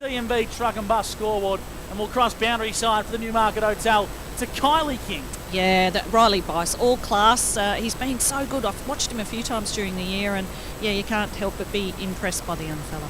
D&B Truck and Bus scoreboard, and we'll cross boundary side for the Newmarket Hotel to Kylie King. Yeah, that Riley Bice, all class. He's been so good. I've watched him a few times during the year, and yeah, you can't help but be impressed by the young fella.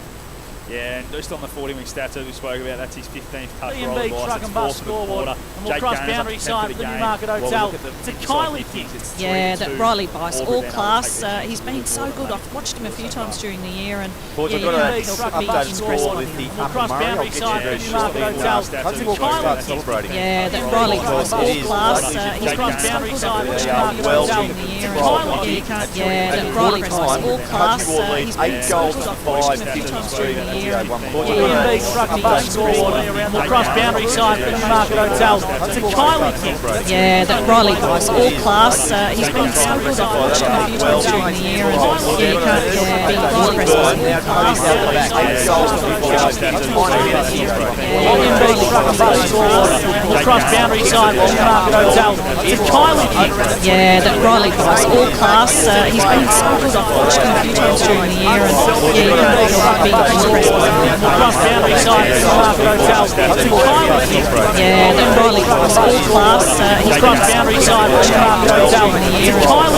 Yeah, and just on the 40-wing stats as we spoke about, that's his 15th touch for D&B Truck and Bus scoreboard, and we'll cross boundary side for the Newmarket Hotel to Kylie King. Yeah, that Riley Bice, all class. He's been so good. I've watched him a few times during the year, and yeah, you can't help but be impressed by him. We'll cross boundary side for the Newmarket Hotel to Kylie King. Yeah, that Riley Bice, all class. He's crossed boundary side for the Newmarket Hotel to Kylie King. Yeah, that Riley Bice, all class. He's been so good. I've watched him a few times during the year, and D&B Truck and Bus scoreboard, and we'll cross boundary side for the Newmarket Hotel to Kylie King. yeah, that Riley Bice, all class. He's been so good. I've watched him a few times during the year, and yeah, you can't help but be impressed by all class. D&B Truck and Bus scoreboard, and we'll cross boundary side for the Newmarket Hotel to Kylie King. Yeah, that Riley Bice, all class. He's been so good. I've watched him a few times during the year, and yeah, you can't help but be impressed by him. We'll cross boundary side for the Newmarket Hotel to Kylie King. Yeah, that Riley Bice, all class. He's Cross boundary side for the Newmarket Hotel to Kylie King. Yeah, that Riley Bice, all class. He's been so good. I've watched him a few times during the year, and yeah, you can't help but be impressed. We'll cross boundary side for the Newmarket Hotel to Kylie King. Yeah, that Riley Bice, all class. He's been so good. I've watched him a few times during the year, and yeah, you can't.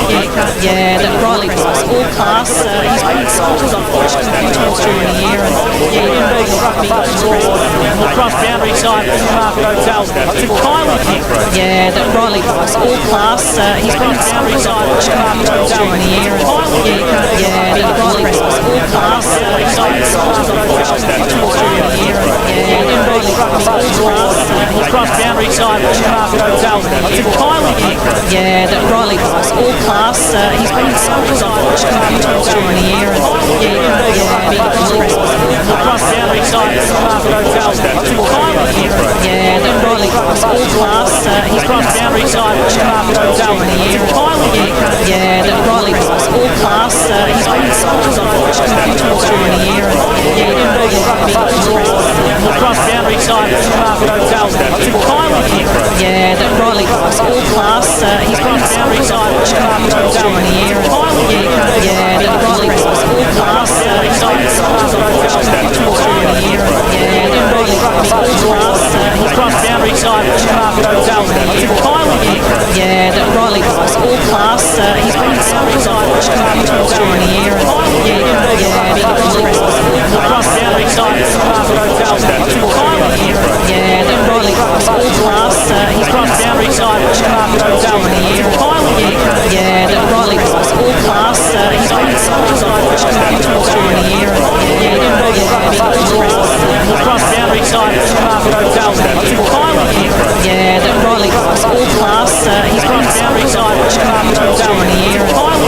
Yeah, that Riley Bice, all class. He's been so good. I've watched him a few times during the year, and yeah, that Riley Bice, all class. We'll cross boundary side for the Newmarket Hotel to Kylie King. Yeah, that Riley Bice, all class. He's been so good. I've watched him a few times during the year, and yeah, you can't be impressed. We'll cross boundary side for the Newmarket Hotel to Kylie King. Yeah, that Riley Bice, all class. He's Cross boundary side for the Newmarket Hotel to Kylie King. yeah, that Riley Bice, all class. He's been so good. I've watched him a few times during the year, and yeah, you can't be impressed. We'll cross boundary side for the Newmarket Hotel to Kylie King. Yeah, that Riley Bice, all class. He's been so good. I've watched him a few times during the year, and yeah, you can't. Yeah, that Riley Bice, all class. He's been so good. I've watched him a few times during the year, and yeah, that Riley Bice, all class. We'll cross boundary side for the Newmarket Hotel to Kylie King. Yeah, that Riley Bice, all class. He's been so good. I've watched him a few times during the year, and yeah, you can't. Yeah, be impressed. We'll cross boundary side for the Newmarket Hotel to Kylie King. Yeah, that Riley Bice, all class. He's Cross boundary side for the Newmarket Hotel to Kylie King. yeah, that Riley Bice, all class. He's been so good. I've watched him a few times during the year, and yeah, you can't. Yeah, be impressed. We'll cross boundary side for the Newmarket Hotel to Kylie King. Yeah, that Riley Bice, all class. He's been so good. I've watched him a few times during the year, and yeah, you can't.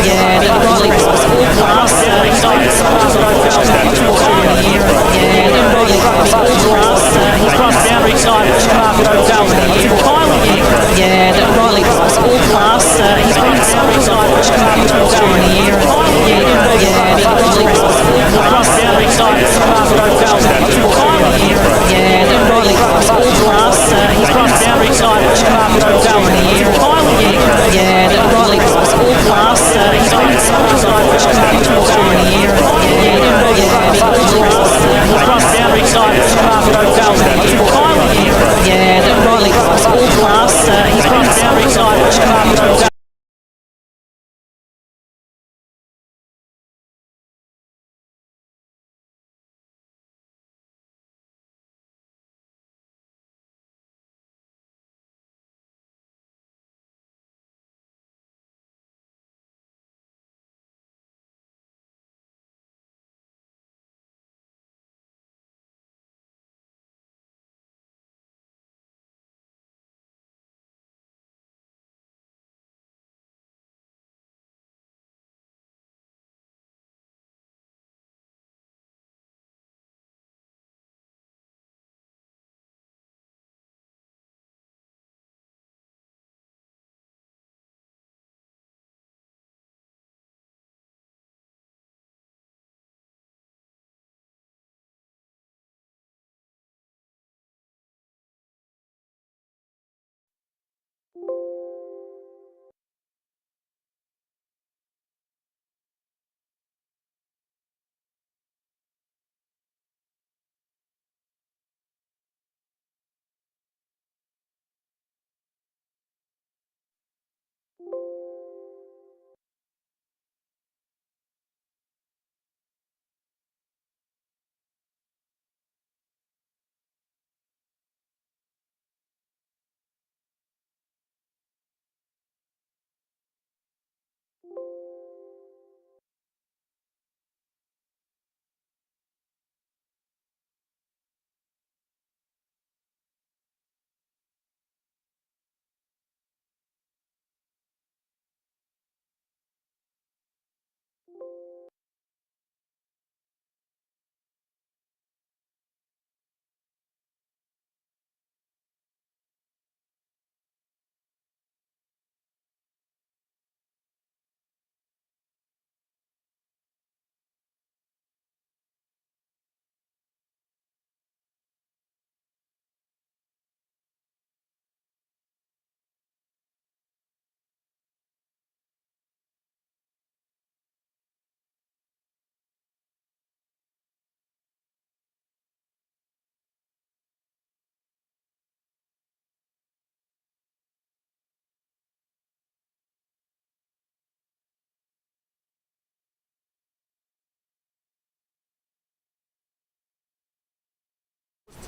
Yeah, that Riley Bice, all class. He's been so good. I've watched him a few times during the year, and yeah, that Riley Bice, all class. He's Cross boundary side for the Newmarket Hotel to Kylie King. yeah, that Riley Bice, all class. He's been so good. I've watched him a few times during the year, and yeah, you can't. Yeah, that Riley Bice, all Cross class. boundary side for the Newmarket Hotel to Kylie King. Yeah, that Riley Bice, all class. He's Cross been so boundary good. side for the Newmarket Hotel during the year, to Kylie King. yeah, that Riley Bice,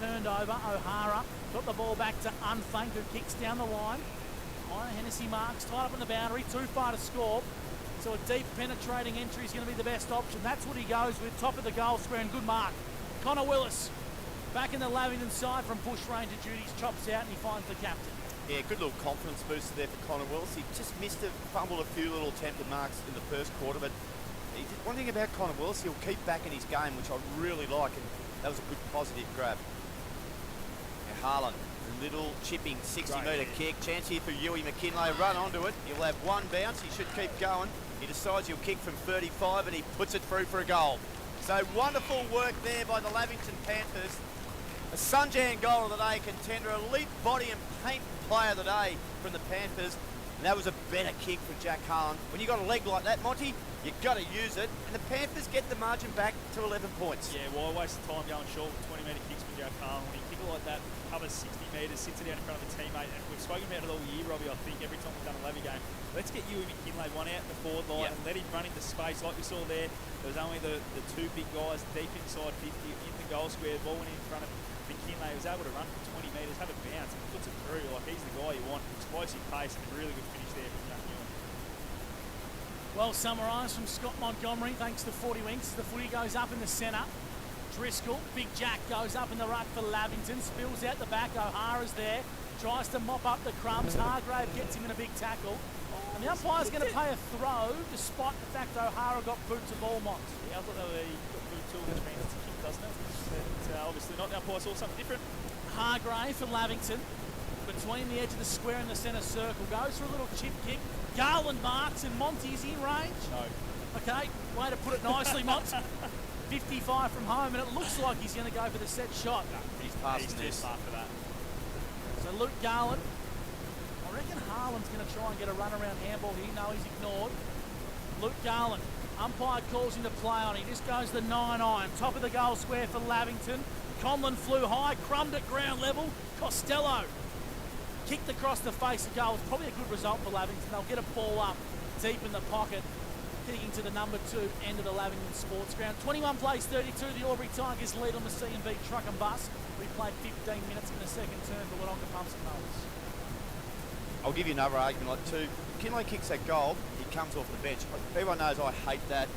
turned over. O'Hara got the ball back to Unfunk, who kicks down the line. Hennessy marks, tied up on the boundary, too far to score. So a deep penetrating entry is going to be the best option. That's what he goes with, top of the goal square, and good mark. Connor Willis, back in the Lavington side from bush ranger duties, chops out and he finds the captain. Yeah, good little confidence booster there for Connor Willis. He just fumbled a few little attempted marks in the first quarter, but one thing about Connor Willis, he'll keep back in his game, which I really like, and that was a good positive grab. Now Harlan, little chipping 60-metre kick. Chance here for Huey McKinlay. Run onto it. He'll have one bounce. He should keep going. He decides he'll kick from 35 and he puts it through for a goal. So wonderful work there by the Lavington Panthers. A Sunjan goal of the day contender, elite body and paint player of the day from the Panthers. And that was a better kick from Jack Harlan. When you got a leg like that, Monty, you've got to use it. And the Panthers get the margin back to 11 points. Yeah, why waste the time going short with 20-metre kicks from Jack Harlan? When you kick it like that, covers 60 metres, sits it down in front of a teammate. And we've spoken about it all year, Robbie, I think, every time we've done a Levy game. Let's get Huey McKinlay one out in the forward line and let him run into space. Like we saw there, there was only the two big guys deep inside 50 in the goal square. Ball went in front of McKinlay. He was able to run for 20 metres, have a bounce, and puts it through. Like, he's the guy you want. Explosive pace and a really good finish there from Jack Huey. Well summarised from Scott Montgomery, thanks to 40 Winks. The footy goes up in the centre. Driscoll, Big Jack goes up in the ruck for Lavington, spills out the back. O'Hara's there, tries to mop up the crumbs. Hargrave gets him in a big tackle. And the umpire's going to pay a throw, despite the fact O'Hara got boot to Beaumont. Yeah, I thought that he got boot to, which means it's a kick, doesn't it? But obviously not. The umpire saw something different. Hargrave for Lavington, between the edge of the square and the centre circle, goes for a little chip kick. Garland marks and Monty's in range. No. Okay, way to put it nicely, Mont. 55 from home, and it looks like he's going to go for the set shot. No, He's passing too this. smart for that. So Luke Garland, I reckon Harlan's going to try and get a run around handball here. No, he's ignored. Luke Garland, umpire calls him to play on. He just goes the 9-iron. Top of the goal square for Lavington. Conlon flew high, crumbed at ground level. Costello kicked across the face of goal. It's probably a good result for Lavington. They'll get a ball up deep in the pocket, kicking to the number 2 end of the Lavington Sports Ground. 21 plays 32. The Albury Tigers lead on the C&B truck and bus. We played 15 minutes in the second term for Wodonga Pumps and Motors. I'll give you another argument like two. McKinlay kicks that goal, he comes off the bench. Everyone knows I hate that.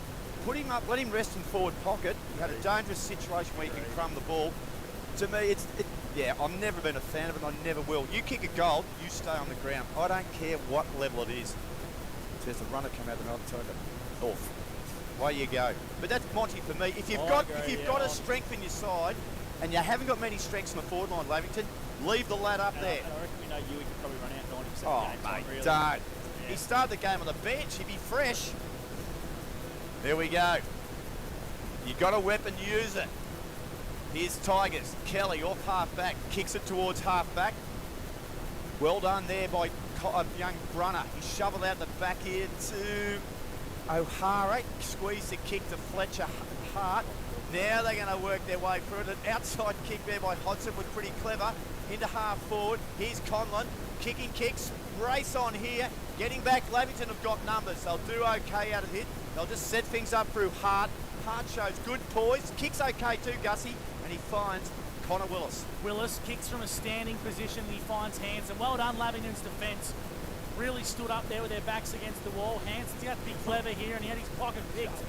Put him up, let him rest in forward pocket. You had a dangerous situation where you can crumb the ball. To me, yeah, I've never been a fan of it, and I never will. You kick a goal, you stay on the ground. I don't care what level it is. So there's a runner come out the middle of the off. Away you go. But that's Monty for me. If you've got a strength in your side, and you haven't got many strengths on the forward line, Lavington, leave the lad up there. And I reckon we know Huey could probably run out 90% of the Oh, game. mate, Really. don't. Yeah. He started the game on the bench. He'd be fresh. There we go. You got a weapon, use it. Here's Tigers. Kelly off half-back. Kicks it towards half-back. Well done there by young Brunner. He shoveled out the back here to O'Hara. Squeezed the kick to Fletcher Hart. Now they're going to work their way through it. An outside kick there by Hodson was pretty clever. Into half forward. Here's Conlon. Kicking kicks. Race on here. Getting back. Lavington have got numbers. They'll do okay out of it. They'll just set things up through Hart. Hart shows good poise. Kicks okay too, Gussie. And he finds Connor Willis. Willis kicks from a standing position and he finds Hanson. Well done, Lavington's defence. Really stood up there with their backs against the wall. Hanson's got to be clever here, and he had his pocket picked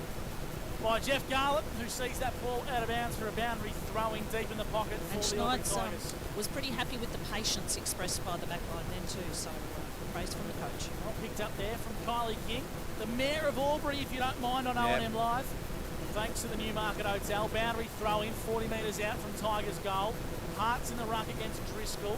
by Jeff Garland, who sees that ball out of bounds for a boundary throwing deep in the pocket for And the Albury Schneid's Tigers. was pretty happy with the patience expressed by the backline then too, so praise from the coach. Well, picked up there from Kylie King, the Mayor of Albury, if you don't mind, on O&M Live. Thanks to the Newmarket Hotel. Boundary throw-in, 40 metres out from Tigers' goal. Hart's in the ruck against Driscoll.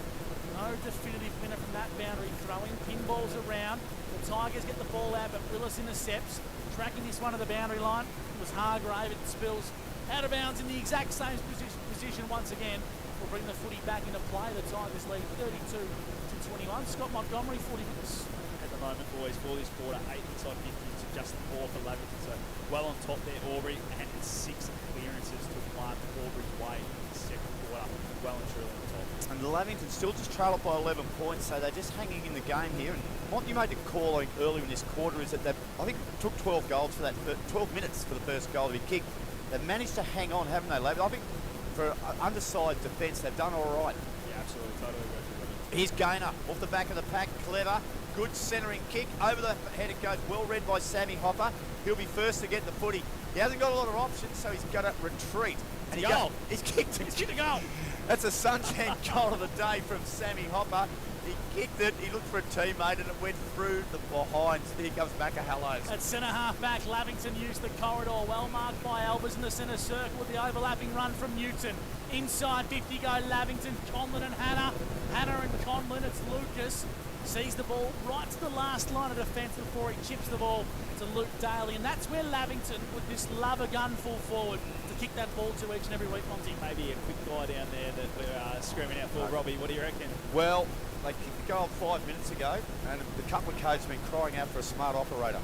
No definitive winner from that boundary throw-in. Pinballs around. The Tigers get the ball out, but Willis intercepts. Tracking this one to the boundary line. It was Hargrave. It spills out of bounds in the exact same position once again. We'll bring the footy back into play. The Tigers lead 32-21. Scott Montgomery, 40 minutes. At the moment, boys, for this quarter, 8 inside 50 to just 4 for Lavington. So well on top there, Albury, and 6 clearances to 1 Albury's way in the second quarter. Well and truly on top. And the Lavington still just trail up by 11 points, so they're just hanging in the game here. And what you made the call earlier in this quarter is that they, I think, took 12 goals for that, 12 minutes for the first goal to be kicked. They've managed to hang on, haven't they, Lav? I think for undersized defence, they've done all right. Yeah, absolutely. Totally agree with you. Here's Gaynor off the back of the pack, clever, good centering kick, over the head it goes, well read by Sammy Hopper. He'll be first to get the footy. He hasn't got a lot of options, so he's got to retreat. And he's kicked a goal. That's a sunshine goal of the day from Sammy Hopper. He kicked it, he looked for a teammate, and it went through the behind. Here comes Macca-Hallows. At centre half back, Lavington used the corridor, well marked by Albers in the centre circle with the overlapping run from Newton. Inside 50 go Lavington, Conlon and Hannah. Hannah and Conlon, it's Lucas. Sees the ball right to the last line of defence before he chips the ball to Luke Daly. And that's where Lavington, with this love a gun full forward, to kick that ball to each and every week, Monty. Maybe a quick guy down there that we're screaming out for. Robbie, what do you reckon? Well, they kicked the goal 5 minutes ago, and the couple of coaches have been crying out for a smart operator.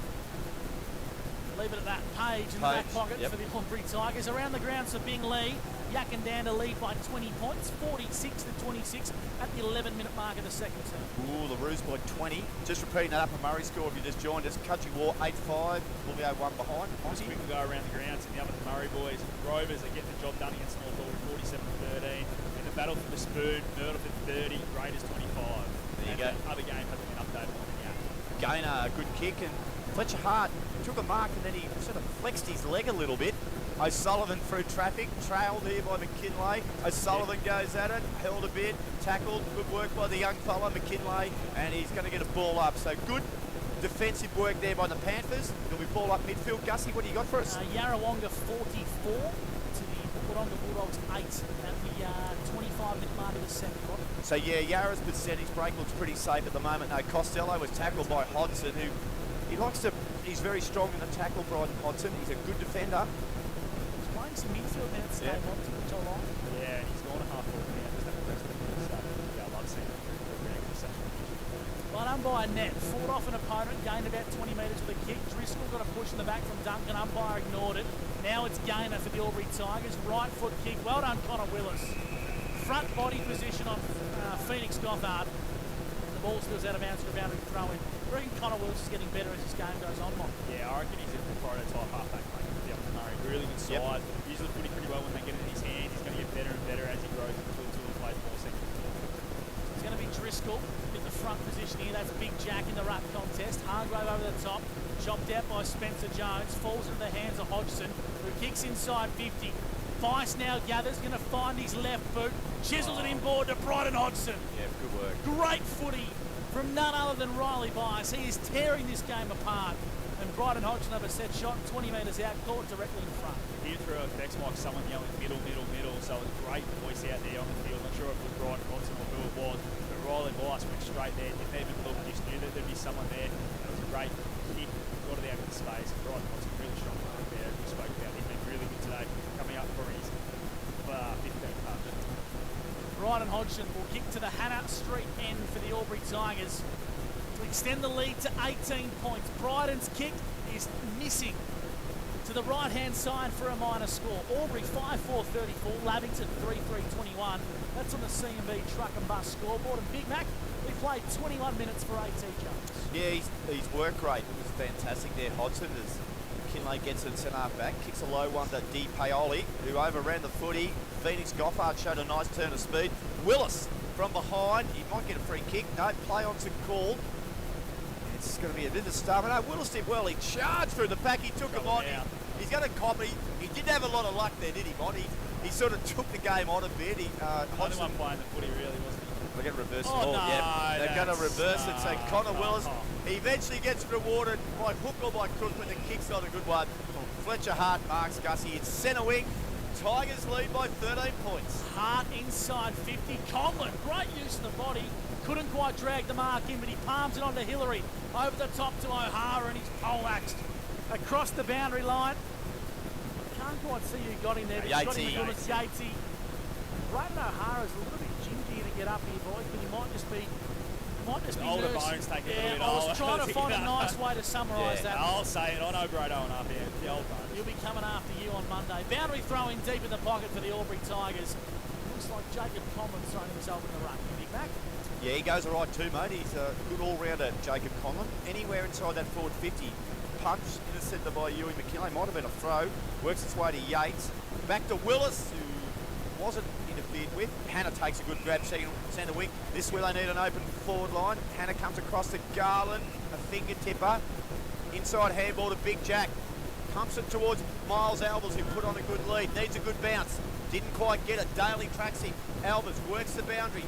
Leave it at that. Page in the back pocket for the Albury Tigers. Around the grounds for Bing Lee. Yak and Dan to lead by 20 points, 46-26 at the 11-minute mark of the second term. Ooh, the Roos by 20. Just repeating that Upper Murray score if you just joined us. Country War 8-5, Bullier 1 behind. Just quick to go around the grounds in the Upper Murray boys. Rovers are getting the job done against North Albury 47-13. In the battle for the spoon, Myrtleford 30, Raiders 25. There you go. Other game hasn't been updated on the Yak. Gaynor, a good kick, and Fletcher Hart took a mark and then he sort of flexed his leg a little bit. O'Sullivan through traffic, trailed here by McKinlay. O'Sullivan goes at it, held a bit, tackled, good work by the young fella, McKinlay, and he's going to get a ball up. So good defensive work there by the Panthers. It'll be ball up midfield. Gussie, what do you got for us? Yarrawonga 44 to the Wodonga Bulldogs 8 at the 25-minute mark of the second quarter. So yeah, Yarra's percentage break looks pretty safe at the moment. No, Costello was tackled by Hodson, who he's very strong in the tackle, Bryden Hodson. He's a good defender. He's playing some midfield minutes today, which I like. Yeah, and he's gone a half forward now. Just have the rest of the so yeah, I love seeing him. Well done by Net. Fought off an opponent, gained about 20 metres with a kick. Driscoll got a push in the back from Duncan. Umpire ignored it. Now it's Gaynor for the Albury Tigers. Right foot kick. Well done, Connor Willis. Front body position on Phoenix Gothard. The ball spills out of bounds for a boundary throw in. I reckon Connor Willis is getting better as this game goes on, Mike. Yeah, I reckon he's a prototype halfback, mate. Yeah, Murray, really good side. Uses the footy pretty well when they get it in his hands. He's going to get better and better as he grows until he plays more second. It's going to be Driscoll in the front position here. That's Big Jack in the ruck contest. Hargrave over the top. Chopped out by Spencer Jones. Falls into the hands of Hodgson, who kicks inside 50. Vice now gathers, going to find his left boot. Chisels it inboard to Bryden Hodgson. Yeah, good work. Great footy from none other than Riley Bias. He is tearing this game apart. And Bryden Hodgson have a set shot 20 metres out, caught directly in front. Here through effects, Mike, someone yelling middle. So it was a great voice out there on the field. Not sure if it was Bryden Hodgson or who it was, but Riley Bias went straight there. Didn't even look, just knew that there'd be someone there. And it was a great kick. Got it out of the space. Bryden Hodgson really strong right there. We spoke about him. He's been really good today, coming up for his 15 touch. Bryden Hodgson will kick to the Hannah Street end for the Albury Tigers to extend the lead to 18 points. Bryden's kick is missing to the right-hand side for a minor score. Albury 5-4-34, Lavington 3-3-21. That's on the C&B truck and bus scoreboard. And Big Mac, we played 21 minutes for AT Jones. Yeah, his work rate was fantastic there, Hodgson, as McKinlay gets it centre half back, kicks a low one to D. Paoli, who overran the footy. Phoenix Gothard showed a nice turn of speed. Willis from behind, he might get a free kick. No, play on's called. It's going to be a bit of stamina. No, Willis did well. He charged through the pack. He took him on. He's going to copy. He didn't have a lot of luck there, did he, Mon? He sort of took the game on a bit. Only one playing the footy, really, wasn't he? They're going to reverse the ball. No, yeah, they're going to reverse it. So Connor Willis, he eventually gets rewarded by hook or by crook, but the kick's not a good one. Fletcher Hart marks Gussie. It's centre wing. Tigers lead by 13 points. Hart inside 50. Conlon, great use of the body. Couldn't quite drag the mark in, but he palms it onto Hillary. Over the top to O'Hara, and he's poleaxed across the boundary line. Can't quite see who got him there, but he's got him with Yatesy. Braden O'Hara's a little bit gingy to get up here, boys, but he might just be older nervous. bones taking a Yeah, little bit I was trying to find a nice way to summarise that. I'll say it. I know Brad Owen up here. The old bones. He'll be coming after you on Monday. Boundary throw in deep in the pocket for the Albury Tigers. Looks like Jacob Conlon's throwing himself in the run. Big back. Yeah, he goes all right too, mate. He's a good all-rounder, Jacob Conlon. Anywhere inside that forward 50. Punch intercepted by Ewan McKinlay. Might have been a throw. Works its way to Yates. Back to Willis, who wasn't interfered with. Hannah takes a good grab, centre wing. This is where they need an open forward line. Hannah comes across to Garland, a finger tipper. Inside handball to Big Jack. Pumps it towards Miles Albers, who put on a good lead. Needs a good bounce. Didn't quite get it. Daly tracks him. Albers works the boundary.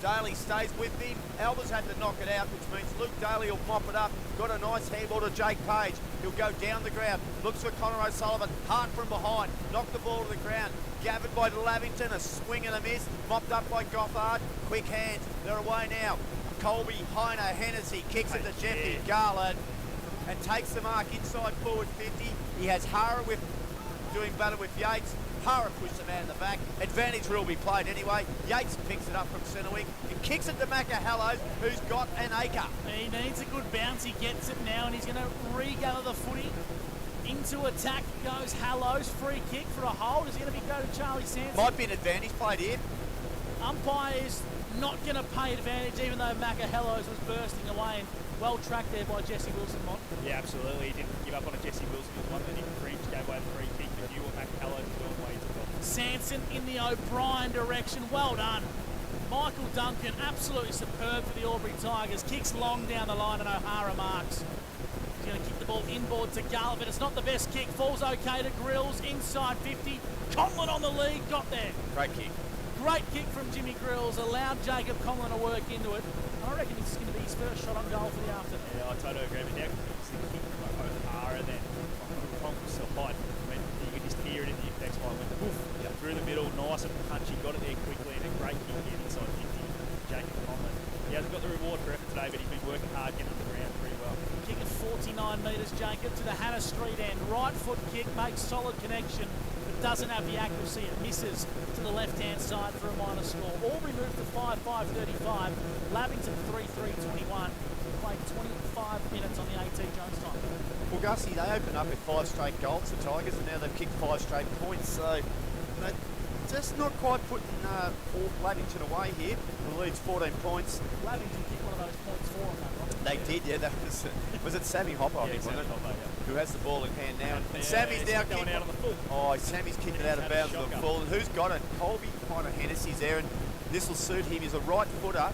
Daly stays with him. Albers had to knock it out, which means Luke Daly will mop it up. Got a nice handball to Jake Page. He'll go down the ground. Looks for Connor O'Sullivan. Hard from behind. Knocked the ball to the ground. Gathered by Lavington. A swing and a miss. Mopped up by Gothard. Quick hands. They're away now. Colby, Heiner, Hennessy kicks it to Jeffy Garland and takes the mark inside forward 50. He has Hara with doing battle with Yates. Hara pushed him out in the back. Advantage rule be played anyway. Yates picks it up from centre wing and kicks it to Macca-Hallows, who's got an acre. He needs a good bounce. He gets it now, and he's going to regather the footy. Into attack goes Hallows. Free kick for a hold. Is he going to go to Charlie Sanson? Might be an advantage played here. Umpire is not going to pay advantage, even though Macca-Hallows was bursting away, and well tracked there by Jesse Wilson, Mont. Yeah, absolutely. He didn't give up on a Jesse Wilson. He was one that didn't cringe, gave away the free kick, but knew what Macca-Hallows was doing way too well. Sanson in the O'Brien direction. Well done. Michael Duncan, absolutely superb for the Albury Tigers. Kicks long down the line and O'Hara marks. He's going to kick the ball inboard to Garland, but it's not the best kick. Falls okay to Grills, inside 50. Conlon on the lead, got there. Great kick. Great kick from Jimmy Grills, allowed Jacob Conlon to work into it. I reckon this is going to be his first shot on goal for the afternoon. Yeah, I totally agree with you. It's the kick from O'Hara then. Conk was so hot. When you could just hear it in the effects line. Went woof, through the middle, nice and punchy, got it there quickly, and a great kick again inside 50. Jacob Conlon. He hasn't got the reward for effort today, but he's been working hard getting on the ground pretty well. Kick at 49 metres, Jacob, to the Hannah Street end. Right foot kick, makes solid connection, but doesn't have the accuracy. It misses to the left-hand side for a minor score. Albury moved to 5-5-35. Lavington 3-3-21. Played 25 minutes on the AT Jones time. Well, Gussie, they opened up with 5 straight goals, the Tigers, and now they've kicked 5 straight points. So they're just not quite putting Lavington away here. The lead's 14 points. Lavington kicked one of those points for them, though, right? They did, yeah. That was it Sammy Hopper, I think, wasn't it? Hopper, yeah. Who has the ball in hand now. And Sammy's now going out on the full. Oh, Sammy's kicked it out of bounds on the full. And who's got it? Colby kind of Hennessy's there, and this will suit him. He's a right footer.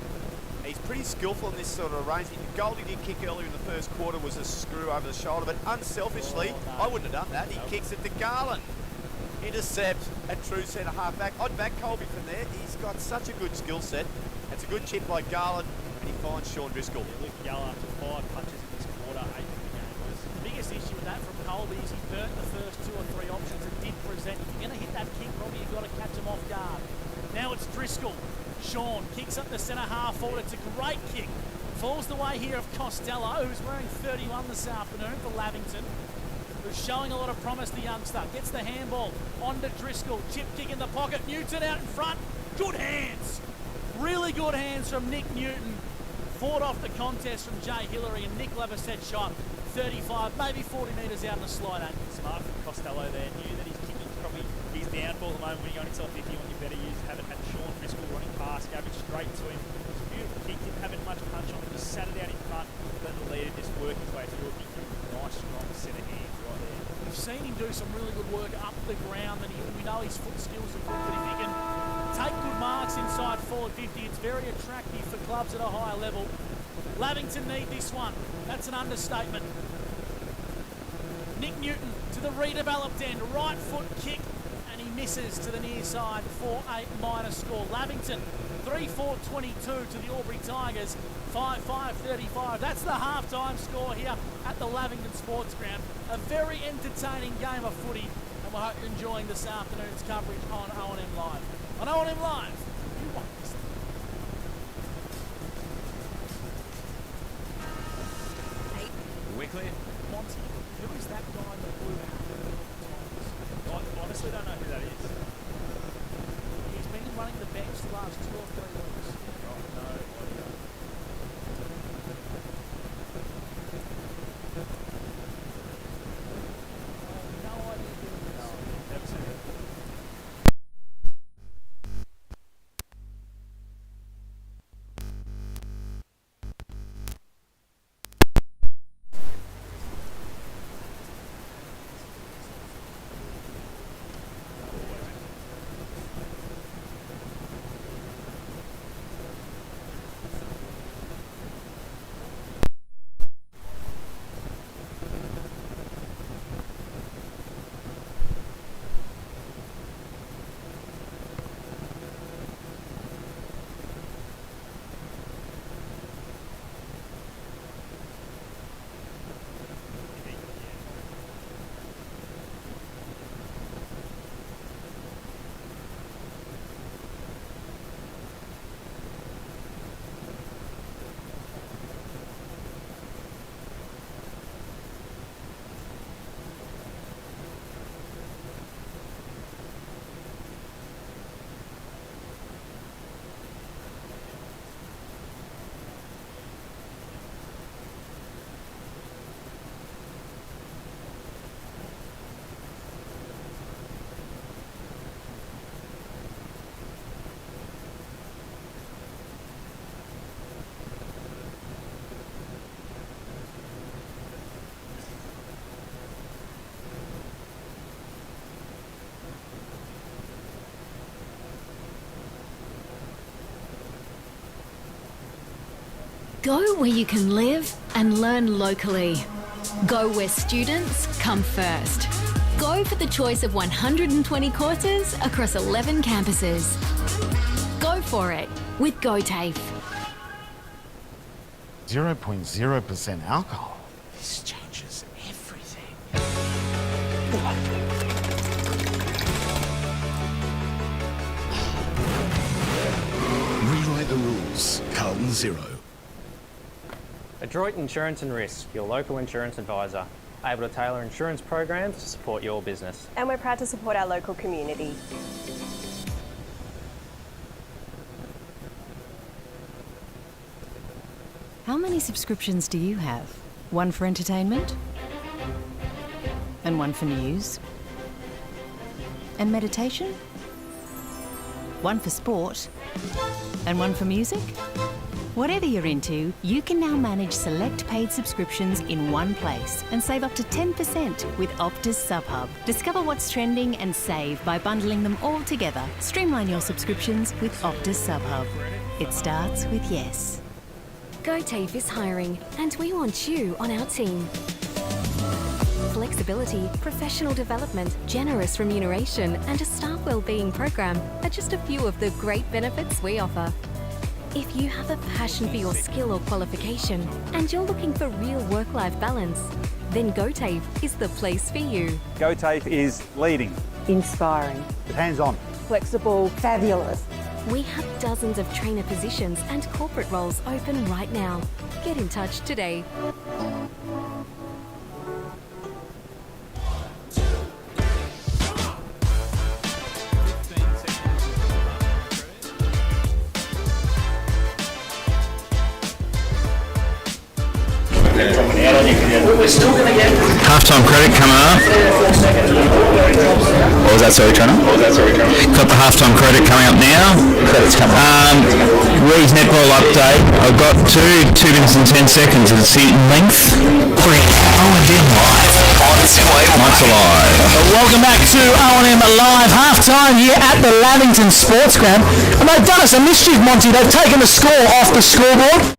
He's pretty skillful in this sort of arrangement. The goal he did kick earlier in the first quarter was a screw over the shoulder, but unselfishly, I wouldn't have done that. He kicks it to Garland. Intercept at true centre half back. I'd back Colby from there. He's got such a good skill set. It's a good chip by Garland, and he finds Sean Driscoll. Yeah, Luke Geller after 5 punches in this quarter, 8 in the game. The biggest issue with that from Colby is he burnt the first 2 or 3 options and did present. If you're going to hit that kick, Robbie, you've got to catch him off guard. Now it's Driscoll. Sean kicks up the centre half forward. It's a great kick. Falls the way here of Costello, who's wearing 31 this afternoon for Lavington, who's showing a lot of promise, the youngster. Gets the handball on to Driscoll. Chip kick in the pocket. Newton out in front. Good hands. Really good hands from Nick Newton. Fought off the contest from Jay Hillary, and Nick Leverset shot 35, maybe 40 metres out in the slide angle. Smart from Costello there. Knew that his kicking's probably his downfall at the moment. When you're going inside 50, you want your better use. Haven't had Sean Driscoll running past. Gave it straight to him. It's a beautiful kick. Didn't have it much punch on it. Just sat it out in front. Let the leader just work his way through it. Nice, strong set of hands right there. We've seen him do some really good work up the ground, and we know his foot skills are good, but if he can take good marks inside forward 50, it's very attractive for clubs at a higher level. Lavington need this one. That's an understatement. Nick Newton to the redeveloped end, right foot kick, and he misses to the near side for a minor score. Lavington 3-4-22 to the Albury Tigers, 5-5-35. That's the half-time score here at the Lavington Sports Ground. A very entertaining game of footy, and we hope you're enjoying this afternoon's coverage on O&M Live. On O&M Live, you want this. We're clear. Monty, who is that guy in the blue hat? I honestly don't know who that is. He's been running the bench the last 2 or 3 weeks. No idea. No idea who he is. Never seen it. Go where you can live and learn locally. Go where students come first. Go for the choice of 120 courses across 11 campuses. Go for it with GoTAFE. 0.0% alcohol. This changes everything. Rewrite the rules. Carlton Zero. Adroit Insurance and Risk, your local insurance advisor, able to tailor insurance programs to support your business. And we're proud to support our local community. How many subscriptions do you have? One for entertainment? And one for news? And meditation? One for sport? And one for music? Whatever you're into, you can now manage select paid subscriptions in one place and save up to 10% with Optus SubHub. Discover what's trending and save by bundling them all together. Streamline your subscriptions with Optus SubHub. It starts with yes. GoTAFE is hiring, and we want you on our team. Flexibility, professional development, generous remuneration, and a staff wellbeing program are just a few of the great benefits we offer. If you have a passion for your skill or qualification and you're looking for real work-life balance, then GoTAFE is the place for you. GoTAFE is leading, inspiring, hands-on, flexible, fabulous. We have dozens of trainer positions and corporate roles open right now. Get in touch today. Halftime credit coming up. What was that, sorry, Trevor? Got the halftime credit coming up now. Credit's coming up. Reed's netball update. I've got 2 minutes and 10 seconds of seat length. O&M live. Mike's alive. Welcome back to O&M Live, half-time here at the Lavington Sports Ground. And they've done us a mischief, Monty. They've taken the score off the scoreboard.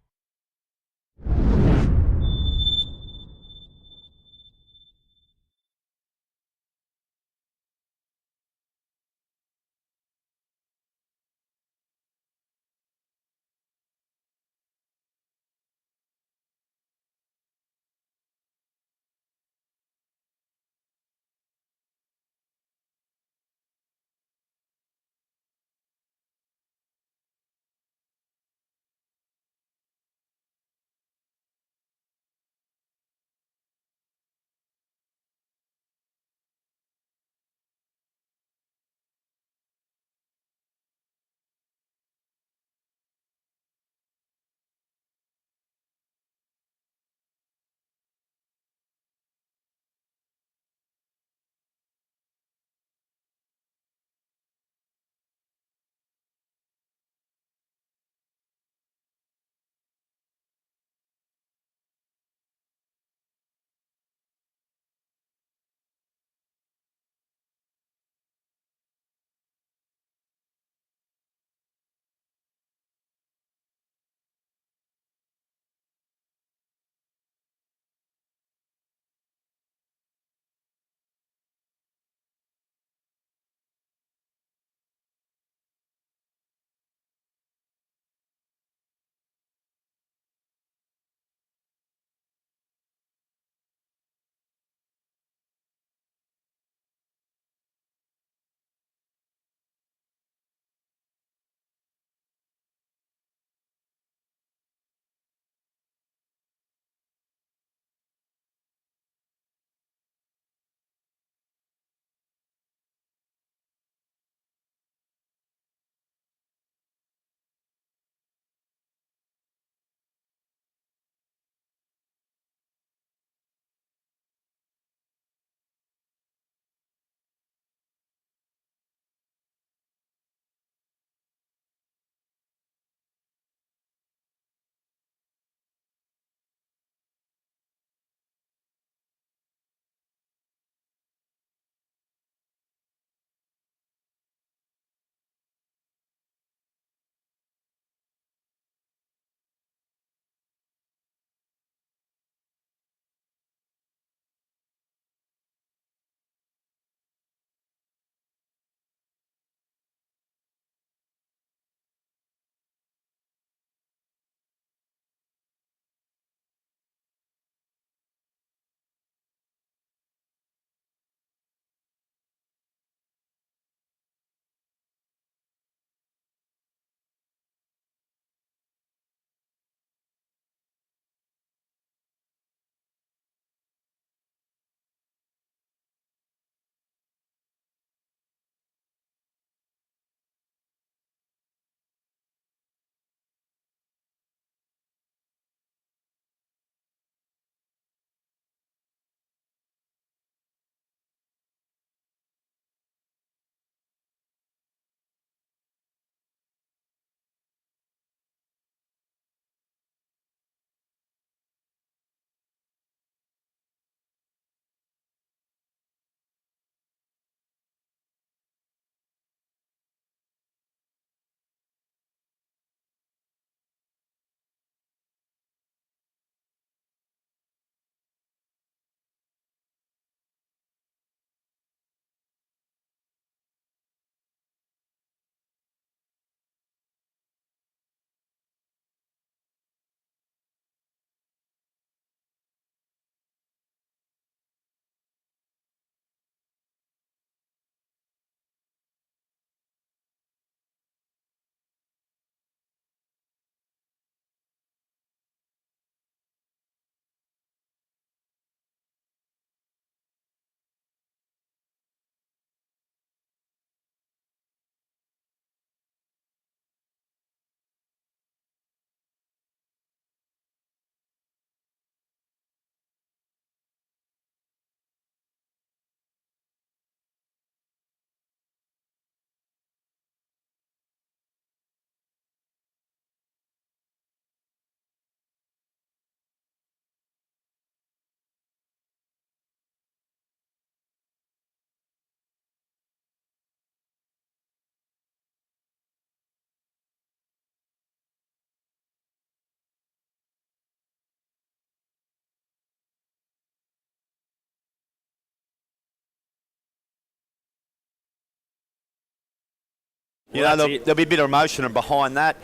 You Well, know, that's there'll be a bit of emotion behind that.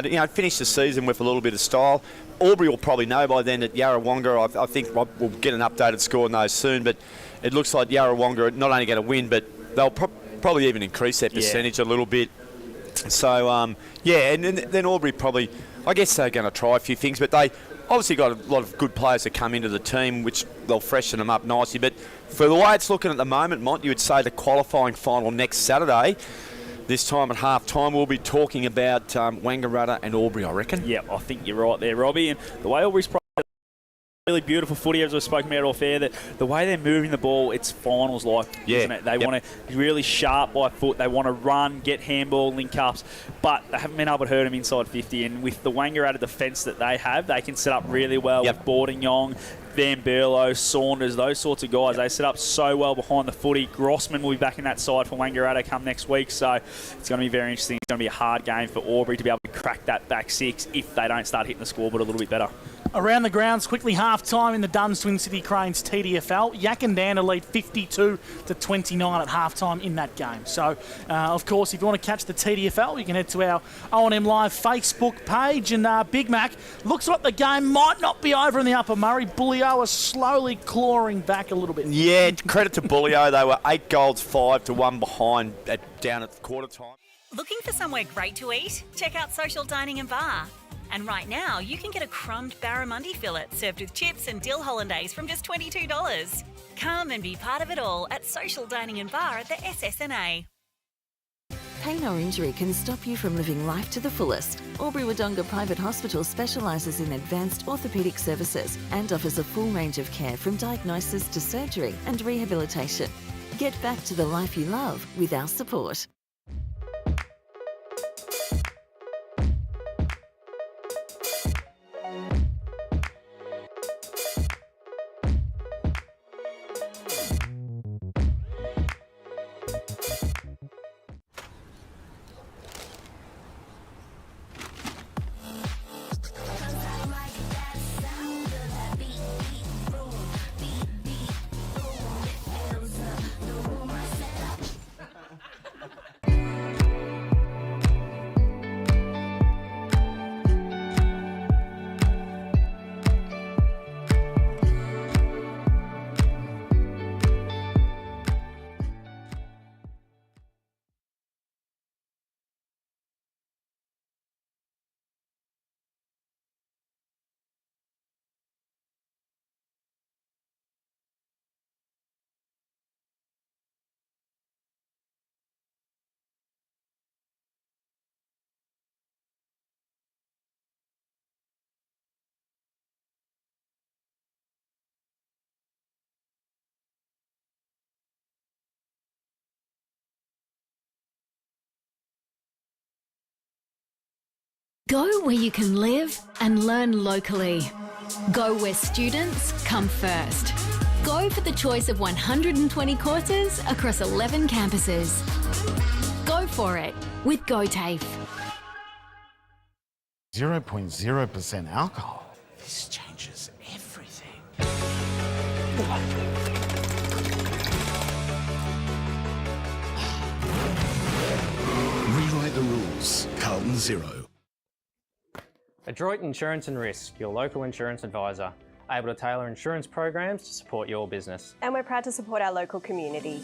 You know, finish the season with a little bit of style. Albury will probably know by then that Yarrawonga, I think we'll get an updated score on those soon, but it looks like Yarrawonga are not only going to win, but they'll probably even increase their percentage a little bit. So, yeah, and then Albury probably, I guess they're going to try a few things, but they obviously got a lot of good players that come into the team, which they'll freshen them up nicely. But for the way it's looking at the moment, Mont, you would say the qualifying final next Saturday, this time at half-time, we'll be talking about Wangaratta and Albury, I reckon. Yeah, I think you're right there, Robbie. And the way Albury's really beautiful footy, as we've spoken about off air, that the way they're moving the ball, it's finals like, isn't it? They want to be really sharp by foot. They want to run, get handball, link ups, but they haven't been able to hurt them inside 50. And with the Wangaratta defence that they have, they can set up really well with Bordingong, Van Berlo, Saunders, those sorts of guys. They set up so well behind the footy. Grossman will be back in that side for Wangaratta come next week, so it's going to be very interesting. It's going to be a hard game for Albury to be able to crack that back six if they don't start hitting the scoreboard a little bit better. Around the grounds, quickly half-time in the Duns Twin City Cranes TDFL. Yakandana lead 52-29 at half-time in that game. So, of course, if you want to catch the TDFL, you can head to our O&M Live Facebook page. And Big Mac, looks like the game might not be over in the Upper Murray. Bullio are slowly clawing back a little bit. Yeah, credit to Bullio. They were 8 goals, 5-1 behind down at quarter time. Looking for somewhere great to eat? Check out Social Dining and Bar. And right now, you can get a crumbed barramundi fillet served with chips and dill hollandaise from just $22. Come and be part of it all at Social Dining and Bar at the SSNA. Pain or injury can stop you from living life to the fullest. Albury Wodonga Private Hospital specialises in advanced orthopaedic services and offers a full range of care from diagnosis to surgery and rehabilitation. Get back to the life you love with our support. Go where you can live and learn locally. Go where students come first. Go for the choice of 120 courses across 11 campuses. Go for it with GoTAFE. 0.0% alcohol. This changes everything. Rewrite the rules. Carlton 0. Adroit Insurance and Risk, your local insurance advisor, able to tailor insurance programs to support your business. And we're proud to support our local community.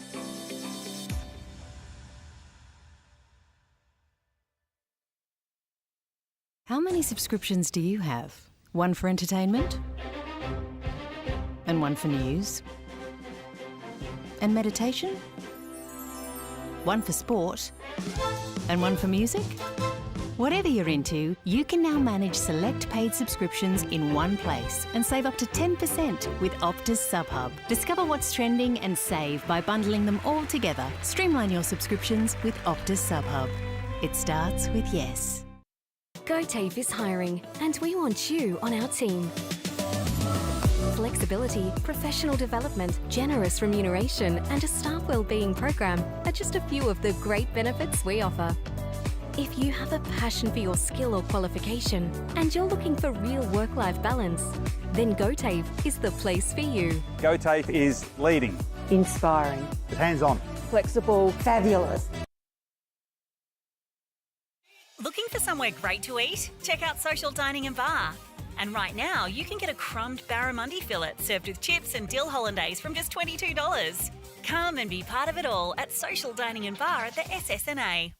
How many subscriptions do you have? One for entertainment? And one for news? And meditation? One for sport? And one for music? Whatever you're into, you can now manage select paid subscriptions in one place and save up to 10% with Optus SubHub. Discover what's trending and save by bundling them all together. Streamline your subscriptions with Optus SubHub. It starts with yes. GoTAFE is hiring, and we want you on our team. Flexibility, professional development, generous remuneration, and a staff wellbeing program are just a few of the great benefits we offer. If you have a passion for your skill or qualification and you're looking for real work-life balance, then GoTAFE is the place for you. GoTAFE is leading, Inspiring. hands-on, Flexible. Fabulous. Looking for somewhere great to eat? Check out Social Dining and Bar. And right now, you can get a crumbed barramundi fillet served with chips and dill hollandaise from just $22. Come and be part of it all at Social Dining and Bar at the SSNA.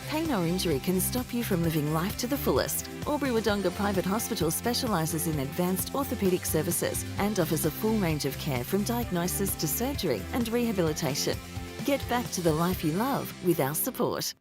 Pain or injury can stop you from living life to the fullest. Albury Wodonga Private Hospital specialises in advanced orthopaedic services and offers a full range of care from diagnosis to surgery and rehabilitation. Get back to the life you love with our support.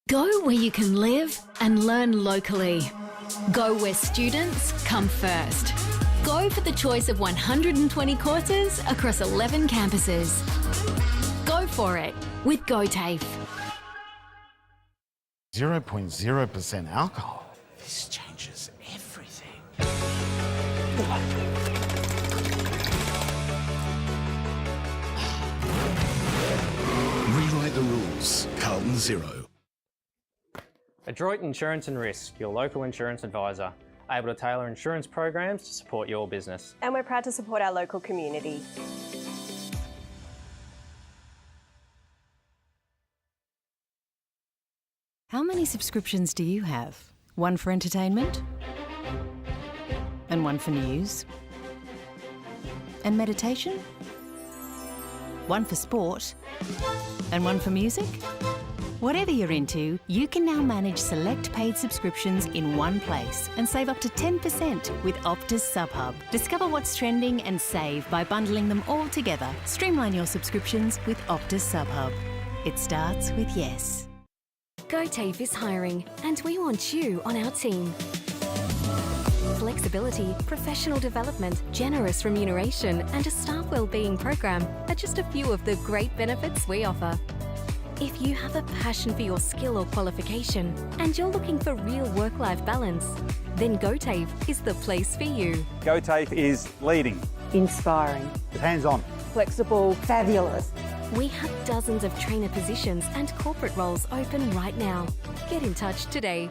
Go where you can live and learn locally. Go where students come first. Go for the choice of 120 courses across 11 campuses. Go for it with GoTAFE. 0.0% alcohol. This changes everything. Rewrite the rules. Carlton Zero. Adroit Insurance and Risk, your local insurance advisor, able to tailor insurance programs to support your business. And we're proud to support our local community. How many subscriptions do you have? One for entertainment? And one for news? And meditation? One for sport? And one for music? Whatever you're into, you can now manage select paid subscriptions in one place and save up to 10% with Optus SubHub. Discover what's trending and save by bundling them all together. Streamline your subscriptions with Optus SubHub. It starts with yes. GoTAFE is hiring, and we want you on our team. Flexibility, professional development, generous remuneration, and a staff wellbeing program are just a few of the great benefits we offer. If you have a passion for your skill or qualification and you're looking for real work-life balance, then GoTAFE is the place for you. GoTAFE is leading, Inspiring. hands-on, Flexible. Fabulous. We have dozens of trainer positions and corporate roles open right now. Get in touch today.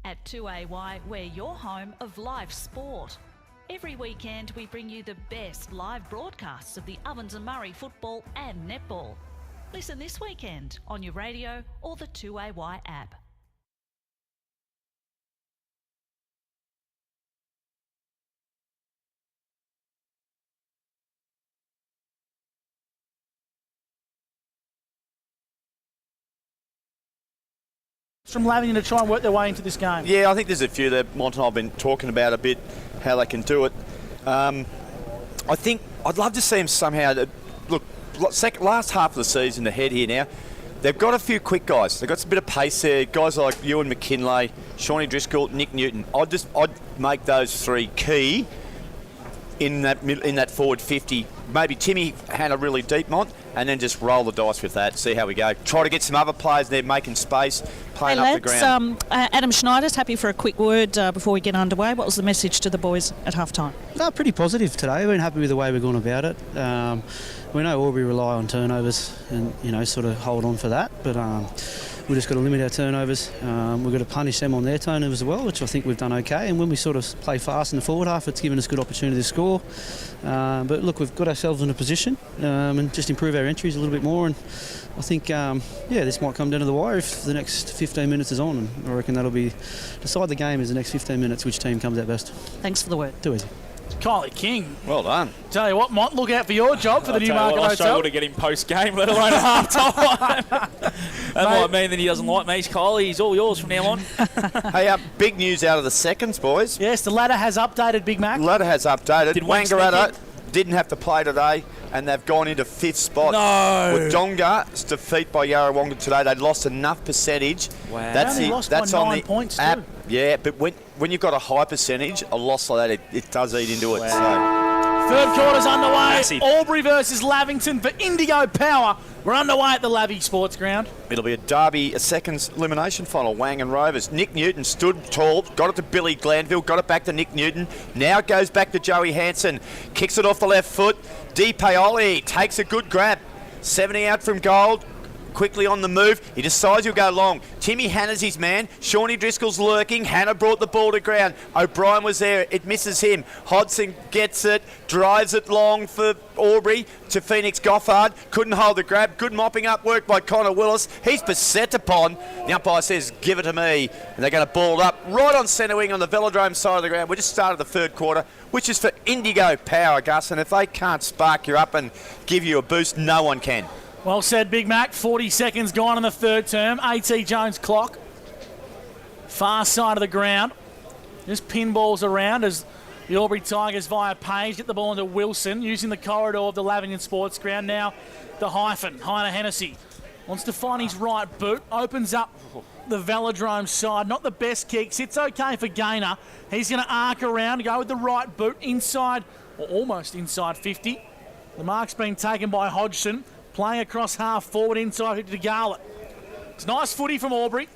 At 2AY, we're your home of live sport. Every weekend we bring you the best live broadcasts of the Ovens and Murray football and netball. Listen this weekend on your radio or the 2AY app. From Lavington to try and work their way into this game? Yeah, I think there's a few that Mont and I have been talking about a bit, how they can do it. I think I'd love to see them somehow. Look, last half of the season ahead here now, they've got a few quick guys. They've got a bit of pace there. Guys like Ewan McKinlay, Shawnee Driscoll, Nick Newton. I'd make those three key in that forward 50. Maybe Timmy had a really deep Mont, and then just roll the dice with that. See how we go. Try to get some other players there making space, playing up the ground. Adam Schneider's happy for a quick word before we get underway. What was the message to the boys at half-time? Pretty positive today. We've been happy with the way we've gone about it. We know Albury rely on turnovers and, sort of hold on for that. But we've just got to limit our turnovers. We've got to punish them on their turnovers as well, which I think we've done okay. And when we sort of play fast in the forward half, it's given us good opportunity to score. But look, we've got ourselves in a position and just improve our entries a little bit more. And I think, this might come down to the wire if the next 15 minutes is on. And I reckon that'll be decide the game is the next 15 minutes, which team comes out best. Thanks for the word. Too easy. Kylie King. Well done. Tell you what, Mont, look out for your job for the Newmarket Hotel. I struggle to get him post-game, let alone at half-time. That might mean that he doesn't like me. Kylie, he's all yours from now on. Hey, big news out of the seconds, boys. Yes, the ladder has updated, Big Mac. Ladder has updated. Did Wangaratta didn't have to play today, and they've gone into 5th spot. No. Wodonga's defeat by Yarrawonga today, they'd lost enough percentage. Wow. That's They only lost that's by on 9 the points app. too. Yeah, but when you've got a high percentage, a loss like that, it does eat into it. Third quarter's underway. Massive. Albury versus Lavington for Indigo Power. We're underway at the Lavy Sports Ground. It'll be a derby, a seconds elimination final, Wang and Rovers. Nick Newton stood tall, got it to Billy Glanville, got it back to Nick Newton. Now it goes back to Joey Hansen. Kicks it off the left foot. D. Paoli takes a good grab. 70 out from Gold. Quickly on the move. He decides he'll go long. Timmy Hanna's his man. Shawnee Driscoll's lurking. Hanna brought the ball to ground. O'Brien was there. It misses him. Hodson gets it. Drives it long for Albury to Phoenix Goffard. Couldn't hold the grab. Good mopping up work by Connor Willis. He's beset upon. The umpire says, give it to me. And they're going to ball it up right on centre wing on the Velodrome side of the ground. We just started the third quarter, which is for Indigo Power, Gus. And if they can't spark you up and give you a boost, no one can. Well said, Big Mac. 40 seconds gone in the third term. A.T. Jones clock. Far side of the ground. Just pinballs around as the Albury Tigers via Page get the ball into Wilson using the corridor of the Lavington Sports Ground. Now the hyphen. Heiner Hennessy wants to find his right boot. Opens up the Velodrome side. Not the best kicks. It's okay for Gaynor. He's going to arc around, go with the right boot inside, or almost inside 50. The mark's been taken by Hodgson. Playing across half forward inside to Garlett. It's nice footy from Albury.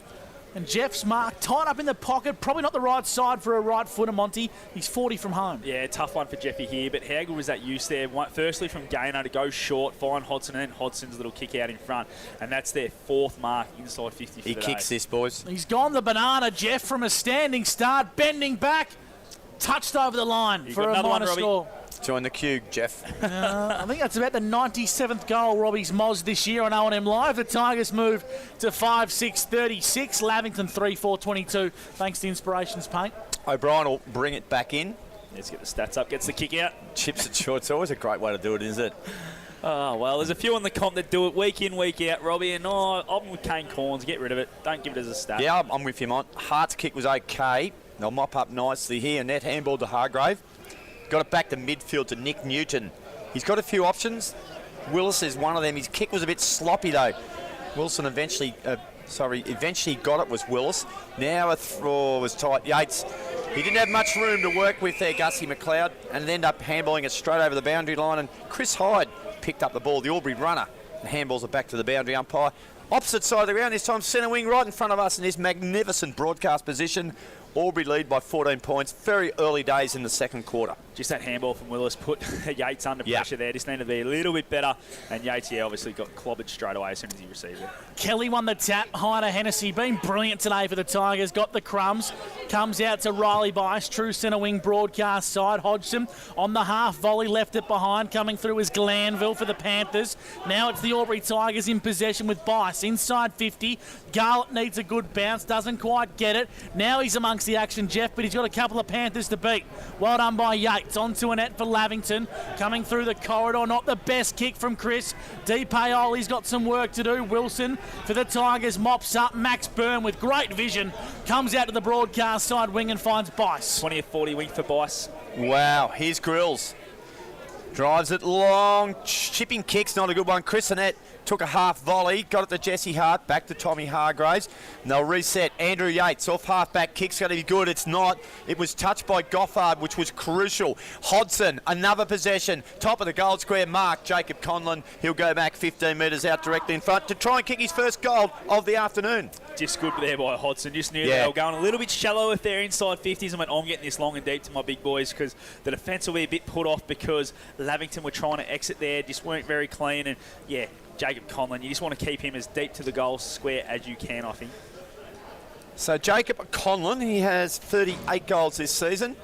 And Jeff's mark tied up in the pocket. Probably not the right side for a right footer, Monty. He's 40 from home. Yeah, tough one for Jeffy here. But how good was that use there? Firstly from Gaynor to go short, find Hodson, and then Hodson's little kick out in front. And that's their 4th mark inside 50 for He the kicks day. this, boys. He's gone the banana, Jeff, from a standing start. Bending back. Touched over the line for a minor score. Join the queue, Jeff. I think that's about the 97th goal Robbie's Moz this year on O&M Live. The Tigers move to 5-6-36. Lavington 3-4-22 thanks to Inspirations Paint. O'Brien will bring it back in. Let's get the stats up. Gets the kick out. Chips it short. It's always a great way to do it, isn't it? Oh, well, there's a few on the comp that do it week in, week out, Robbie. And I'm with Kane Corns. Get rid of it. Don't give it as a stat. Yeah, I'm with you, Mont. Hart's kick was okay. They'll mop up nicely here. Net handball to Hargrave. Got it back to midfield to Nick Newton. He's got a few options. Willis is one of them. His kick was a bit sloppy though. Wilson eventually got it, was Willis. Now a throw was tight. Yates, he didn't have much room to work with there, Gussie McLeod, and ended up handballing it straight over the boundary line, and Chris Hyde picked up the ball, the Albury runner, and handballs it back to the boundary umpire. Opposite side of the ground, this time centre wing right in front of us in this magnificent broadcast position. Albury lead by 14 points. Very early days in the second quarter. Just that handball from Willis put Yates under pressure there. Just needed to be a little bit better. And Yates, obviously got clobbered straight away as soon as he received it. Kelly won the tap. Heiner Hennessy been brilliant today for the Tigers. Got the crumbs. Comes out to Riley Bice. True centre wing broadcast side. Hodgson on the half volley. Left it behind. Coming through is Glanville for the Panthers. Now it's the Albury Tigers in possession with Bice. Inside 50. Garlett needs a good bounce. Doesn't quite get it. Now he's amongst the action, Jeff, but he's got a couple of Panthers to beat. Well done by Yates. Onto a net for Lavington. Coming through the corridor. Not the best kick from Chris. D. Paoli's got some work to do. Wilson for the Tigers mops up. Max Byrne with great vision comes out to the broadcast side wing and finds Bice. 20 of 40 wing for Bice. Wow, here's Grills. Drives it long, chipping kicks, not a good one. Chris Annette took a half volley, got it to Jesse Hart, back to Tommy Hargraves. And they'll reset. Andrew Yates off half-back kick's going to be good. It's not. It was touched by Goffard, which was crucial. Hodson, another possession. Top of the goal square mark, Jacob Conlon. He'll go back 15 metres out directly in front to try and kick his first goal of the afternoon. Just good there by Hodson. Just knew they were going a little bit shallow with their inside 50s and went, I'm getting this long and deep to my big boys because the defence will be a bit put off because Lavington were trying to exit there, just weren't very clean. And, yeah, Jacob Conlon, you just want to keep him as deep to the goal square as you can, I think. So Jacob Conlon, he has 38 goals this season.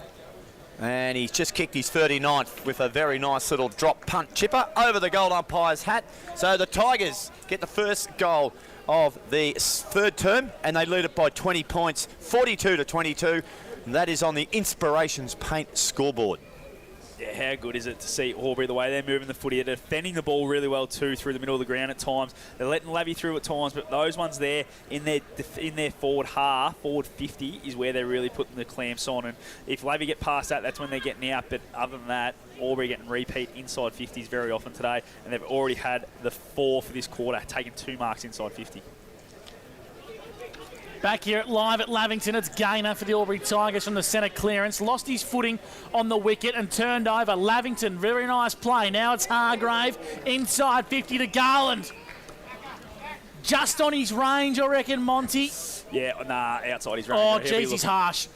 And he's just kicked his 39th with a very nice little drop punt chipper over the goal umpire's hat. So the Tigers get the first goal of the third term, and they lead it by 20 points, 42-22. And that is on the Inspirations Paint scoreboard. Yeah, how good is it to see Albury, the way they're moving the footy, they're defending the ball really well too through the middle of the ground at times. They're letting Lavy through at times, but those ones there in their forward half, forward 50, is where they're really putting the clamps on. And if Lavy get past that, that's when they're getting out. But other than that, Albury getting repeat inside 50s very often today, and they've already had the 4 for this quarter, taking 2 marks inside 50. Back here live at Lavington, it's Gaynor for the Albury Tigers from the centre clearance. Lost his footing on the wicket and turned over. Lavington, very nice play. Now it's Hargrave, inside 50 to Garland. Just on his range, I reckon, Monty. Yeah, nah, outside his range. Oh, jeez, he's harsh.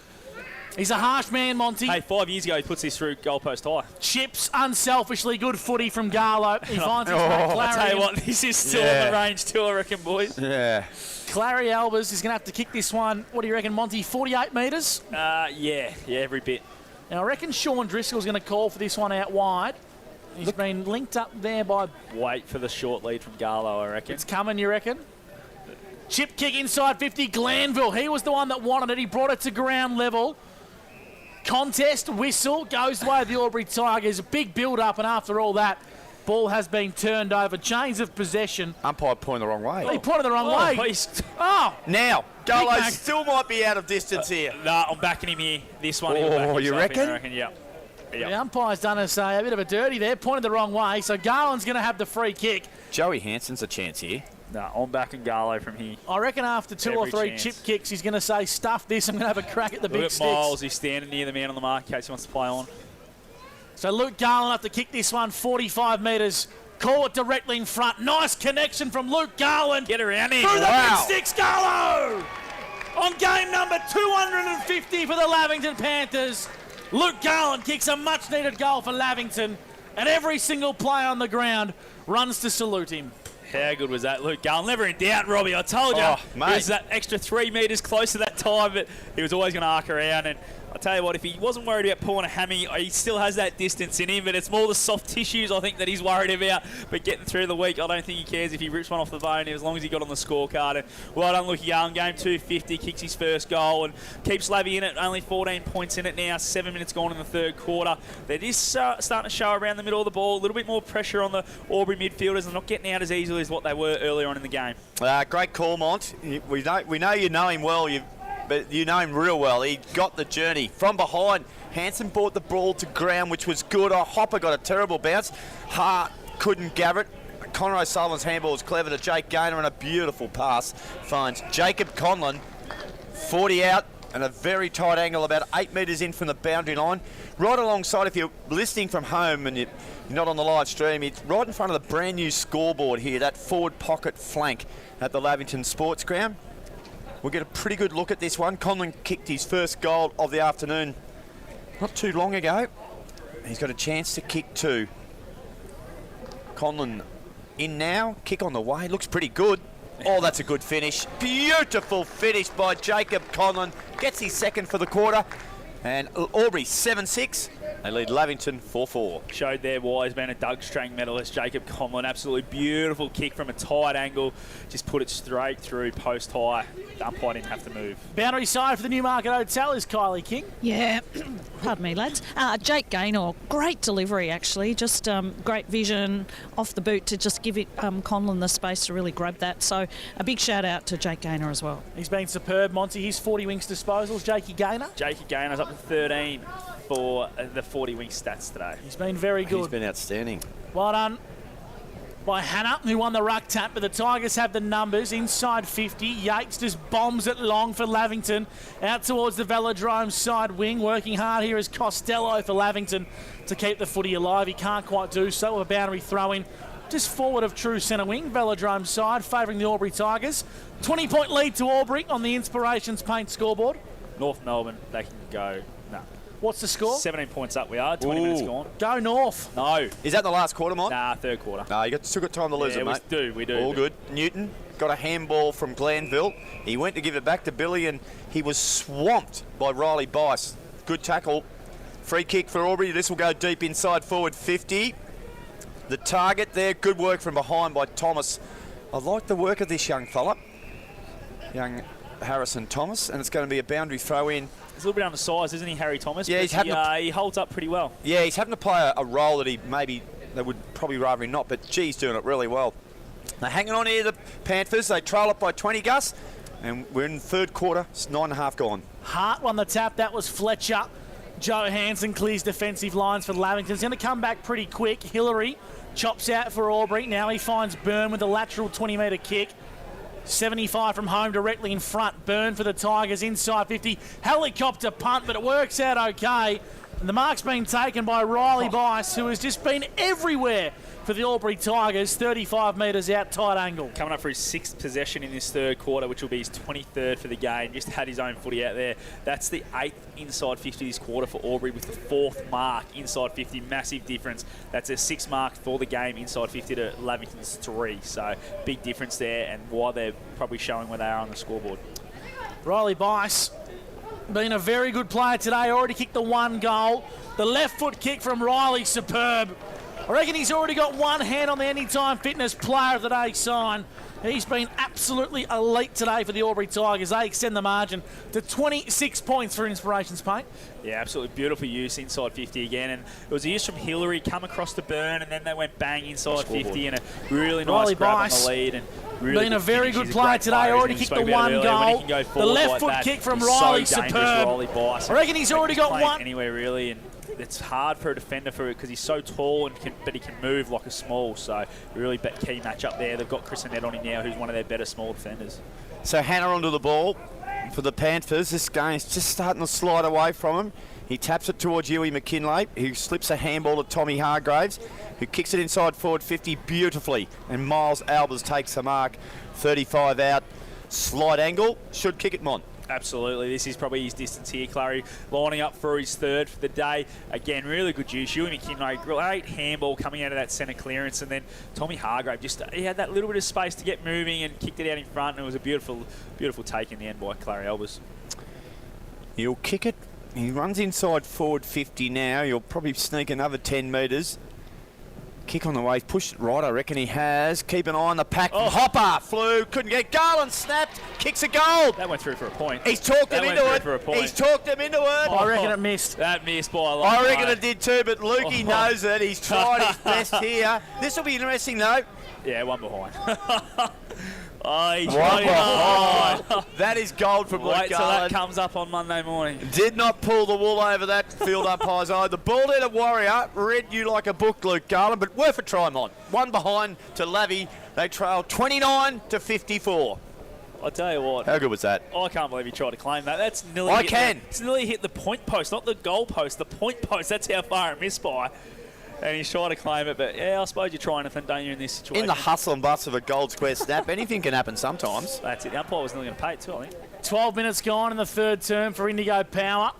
He's a harsh man, Monty. Hey, 5 years ago, he puts this through goalpost high. Chips unselfishly good footy from Garlow. He finds his mate Clary. I tell you what, this is still on the range too, I reckon, boys. Yeah. Clary Albers is going to have to kick this one. What do you reckon, Monty? 48 metres? Yeah, every bit. Now, I reckon Sean Driscoll's going to call for this one out wide. He's been linked up there by... Wait for the short lead from Garlow, I reckon. It's coming, you reckon? Chip kick inside 50. Glanville, he was the one that wanted it. He brought it to ground level. Contest, whistle, goes the way of the Albury Tigers. A big build-up, and after all that, ball has been turned over. Chains of possession. Umpire pointed the wrong way. He pointed the wrong way. Oh! Now, Garlow still might be out of distance here. Nah, I'm backing him here. This one. Oh, you reckon? Yeah. The umpire's done us a bit of a dirty there, pointed the wrong way, so Garland's going to have the free kick. Joey Hanson's a chance here. No, I'm backing Garlow from here. I reckon after 2 or 3 chip kicks, he's going to say, stuff this, I'm going to have a crack at the big sticks. Miles, he's standing near the man on the mark in case he wants to play on. So Luke Garland have to kick this one 45 metres. Call it directly in front. Nice connection from Luke Garland. Get around here. Through the big sticks, Garlow! On game number 250 for the Lavington Panthers. Luke Garland kicks a much-needed goal for Lavington, and every single player on the ground runs to salute him. How good was that, Luke Garland? Never in doubt, Robbie. I told you. He was that extra 3 metres close to that time, but he was always going to arc around. And I tell you what, if he wasn't worried about pulling a hammy, he still has that distance in him, but it's more the soft tissues, I think, that he's worried about. But getting through the week, I don't think he cares if he rips one off the bone, as long as he got on the scorecard. And well done, Luke Garland. Game 250, kicks his first goal and keeps Lavy in it. Only 14 points in it now. 7 minutes gone in the third quarter. They're just starting to show around the middle of the ball. A little bit more pressure on the Albury midfielders. They're not getting out as easily as what they were earlier on in the game. Great call, Mont. We know you know him well. But you know him real well. He got the journey from behind. Hanson brought the ball to ground, which was good. Hopper got a terrible bounce. Hart couldn't gather it. Connor O'Sullivan's handball was clever to Jake Gaynor, and a beautiful pass finds Jacob Conlon. 40 out and a very tight angle, about 8 metres in from the boundary line. Right alongside, if you're listening from home and you're not on the live stream, it's right in front of the brand new scoreboard here, that forward pocket flank at the Lavington Sports Ground. We'll get a pretty good look at this one. Conlon kicked his first goal of the afternoon not too long ago. He's got a chance to kick 2. Conlon in now. Kick on the way. Looks pretty good. Oh, that's a good finish. Beautiful finish by Jacob Conlon. Gets his second for the quarter. And Albury 7-6. They lead Lavington 4-4. Showed there why he's been a Doug Strang medalist, Jacob Conlon. Absolutely beautiful kick from a tight angle. Just put it straight through post high. The umpire didn't have to move. Boundary side for the Newmarket Hotel is Kylie King. Yeah, pardon me, lads. Jake Gaynor, great delivery, actually. Just great vision off the boot to just give it Conlon the space to really grab that. So a big shout out to Jake Gaynor as well. He's been superb, Monty. His 40 wings disposals, Jakey Gaynor. Jakey Gaynor's up to 13. for the 40 wing stats today. He's been very good. He's been outstanding. Well done by Hannah, who won the ruck tap, but the Tigers have the numbers. Inside 50, Yates just bombs it long for Lavington. Out towards the Velodrome side wing. Working hard here is Costello for Lavington to keep the footy alive. He can't quite do so with a boundary throw-in just forward of true centre wing. Velodrome side favouring the Albury Tigers. 20-point lead to Albury on the Inspirations Paint scoreboard. North Melbourne, they can go. No. What's the score? 17 points up we are. 20 minutes gone. Go North. No. Is that the last quarter, Mike? Nah, third quarter. No, you still got time to lose it, mate. We do. All good. Newton got a handball from Glanville. He went to give it back to Billy, and he was swamped by Riley Bice. Good tackle. Free kick for Albury. This will go deep inside forward 50. The target there. Good work from behind by Thomas. I like the work of this young fella. Young Harrison Thomas, and it's going to be a boundary throw in. He's a little bit undersized, isn't he, Harry Thomas? Yeah, he holds up pretty well. Yeah, he's having to play a role that they would probably rather him not, but he's doing it really well. They're hanging on here, the Panthers. They trail up by 20, Gus, and we're in the third quarter. It's 9.5 gone. Hart won the tap. That was Fletcher. Joe Hansen clears defensive lines for Lavington. He's going to come back pretty quick. Hillary chops out for Albury. Now he finds Byrne with a lateral 20-metre kick. 75 from home directly in front. Byrne for the Tigers inside 50. Helicopter punt, but it works out okay. And the mark's been taken by Riley Bice, who has just been everywhere for the Albury Tigers. 35 metres out, tight angle. Coming up for his 6th possession in this third quarter, which will be his 23rd for the game. Just had his own footy out there. That's the 8th inside 50 this quarter for Albury, with the 4th mark inside 50. Massive difference. That's a 6th mark for the game inside 50 to Lavington's 3. So big difference there, and why they're probably showing where they are on the scoreboard. Riley Bice been a very good player today. Already kicked the 1 goal. The left foot kick from Riley, superb. I reckon he's already got one hand on the Anytime Fitness Player of the Day sign. He's been absolutely elite today for the Albury Tigers. They extend the margin to 26 points for Inspirations Paint. Yeah, absolutely beautiful use inside 50 again. And it was a use from Hillary, come across to Byrne, and then they went bang inside 50, and a really nice grab on the lead. And really been a very good player today. Already kicked the 1 goal. The left foot kick from Riley, superb. I reckon he's already got one. Anywhere really, and it's hard for a defender because he's so tall, but he can move like a small. So really key match up there. They've got Chris Annette on him now, who's one of their better small defenders. So Hannah onto the ball for the Panthers. This game's just starting to slide away from him. He taps it towards Huey McKinlay, who slips a handball to Tommy Hargraves, who kicks it inside forward 50 beautifully. And Miles Albers takes the mark. 35 out. Slide angle. Should kick it, Mon. Absolutely. This is probably his distance here, Clary. Lining up for his 3rd for the day. Again, really good use. Huey McKinlay, great handball coming out of that centre clearance. And then Tommy Hargrave, he had that little bit of space to get moving and kicked it out in front. And it was a beautiful, beautiful take in the end by Clary Albers. He'll kick it. He runs inside forward 50 now. He'll probably sneak another 10 metres. Kick on the way. Pushed it right, I reckon he has. Keep an eye on the pack. Oh. Hopper flew. Couldn't get Garland. Snapped. Kicks a goal. That went through for a point. He's talked him into it. He's talked him into it. I reckon it missed. That missed by a lot. I reckon it did too, but Lukey knows it. He's tried his best here. This will be interesting, though. Yeah, one behind. One behind. That is gold from Luke Garland. Wait till that comes up on Monday morning. Did not pull the wool over that field umpire's eye. The ball-headed warrior read you like a book, Luke Garland, but worth a try, Mon. One behind to Lavy. They trail 29 to 54. I tell you what. How good was that? I can't believe he tried to claim that. That's nearly. It's nearly hit the point post, not the goal post. The point post. That's how far it missed by. And he's trying to claim it, but yeah, I suppose you try anything, don't you, in this situation? In the hustle and bustle of a gold square snap, anything can happen sometimes. That's it. The umpire was nearly going to pay it too, I think. 12 minutes gone in the 3rd term for Indigo Power.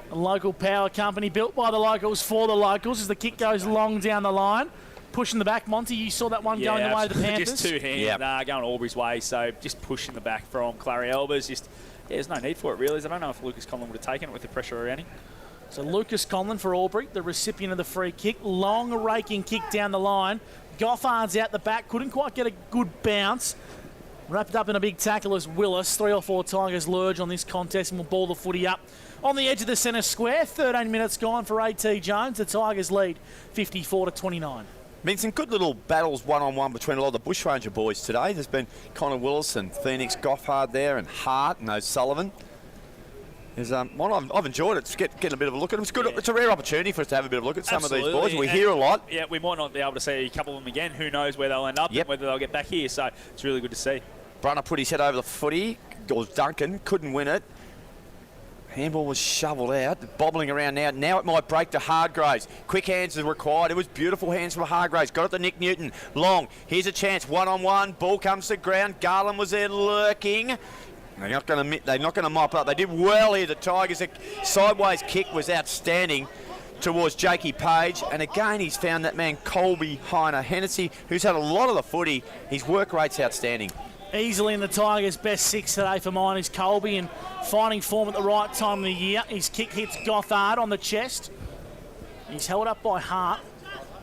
A local power company built by the locals for the locals as the kick goes long down the line. Pushing the back. Monty, you saw that one going the way of the Panthers? Just 2 hands. Nah, going Albury's way, so just pushing the back from Clary Albers. There's no need for it, really. I don't know if Lucas Conlon would have taken it with the pressure around him. So Lucas Conlon for Albury, the recipient of the free kick. Long raking kick down the line. Goffard's out the back. Couldn't quite get a good bounce. Wrapped up in a big tackle as Willis. 3 or 4 Tigers lurge on this contest and will ball the footy up on the edge of the centre square. 13 minutes gone for A.T. Jones. The Tigers lead 54 to 29. Been some good little battles one-on-one between a lot of the Bushranger boys today. There's been Connor Willis and Phoenix Goffard there, and Hart and O'Sullivan. I've enjoyed it. Just getting a bit of a look at them. It's good. It's a rare opportunity for us to have a bit of a look at some of these boys. We hear a lot. Yeah, we might not be able to see a couple of them again. Who knows where they'll end up and whether they'll get back here. So it's really good to see. Brunner put his head over the footy. Or Duncan couldn't win it. Handball was shoveled out, bobbling around now. Now it might break to Hargraves. Quick hands are required. It was beautiful hands from Hargraves. Got it to Nick Newton. Long. Here's a chance. One-on-one. Ball comes to ground. Garland was there lurking. They're not going to mop up. They did well here, the Tigers. A sideways kick was outstanding towards Jakey Page. And again, he's found that man Colby Heiner Hennessy, who's had a lot of the footy. His work rate's outstanding. Easily in the Tigers' best 6 today for mine is Colby, and finding form at the right time of the year. His kick hits Gothard on the chest. He's held up by Hart.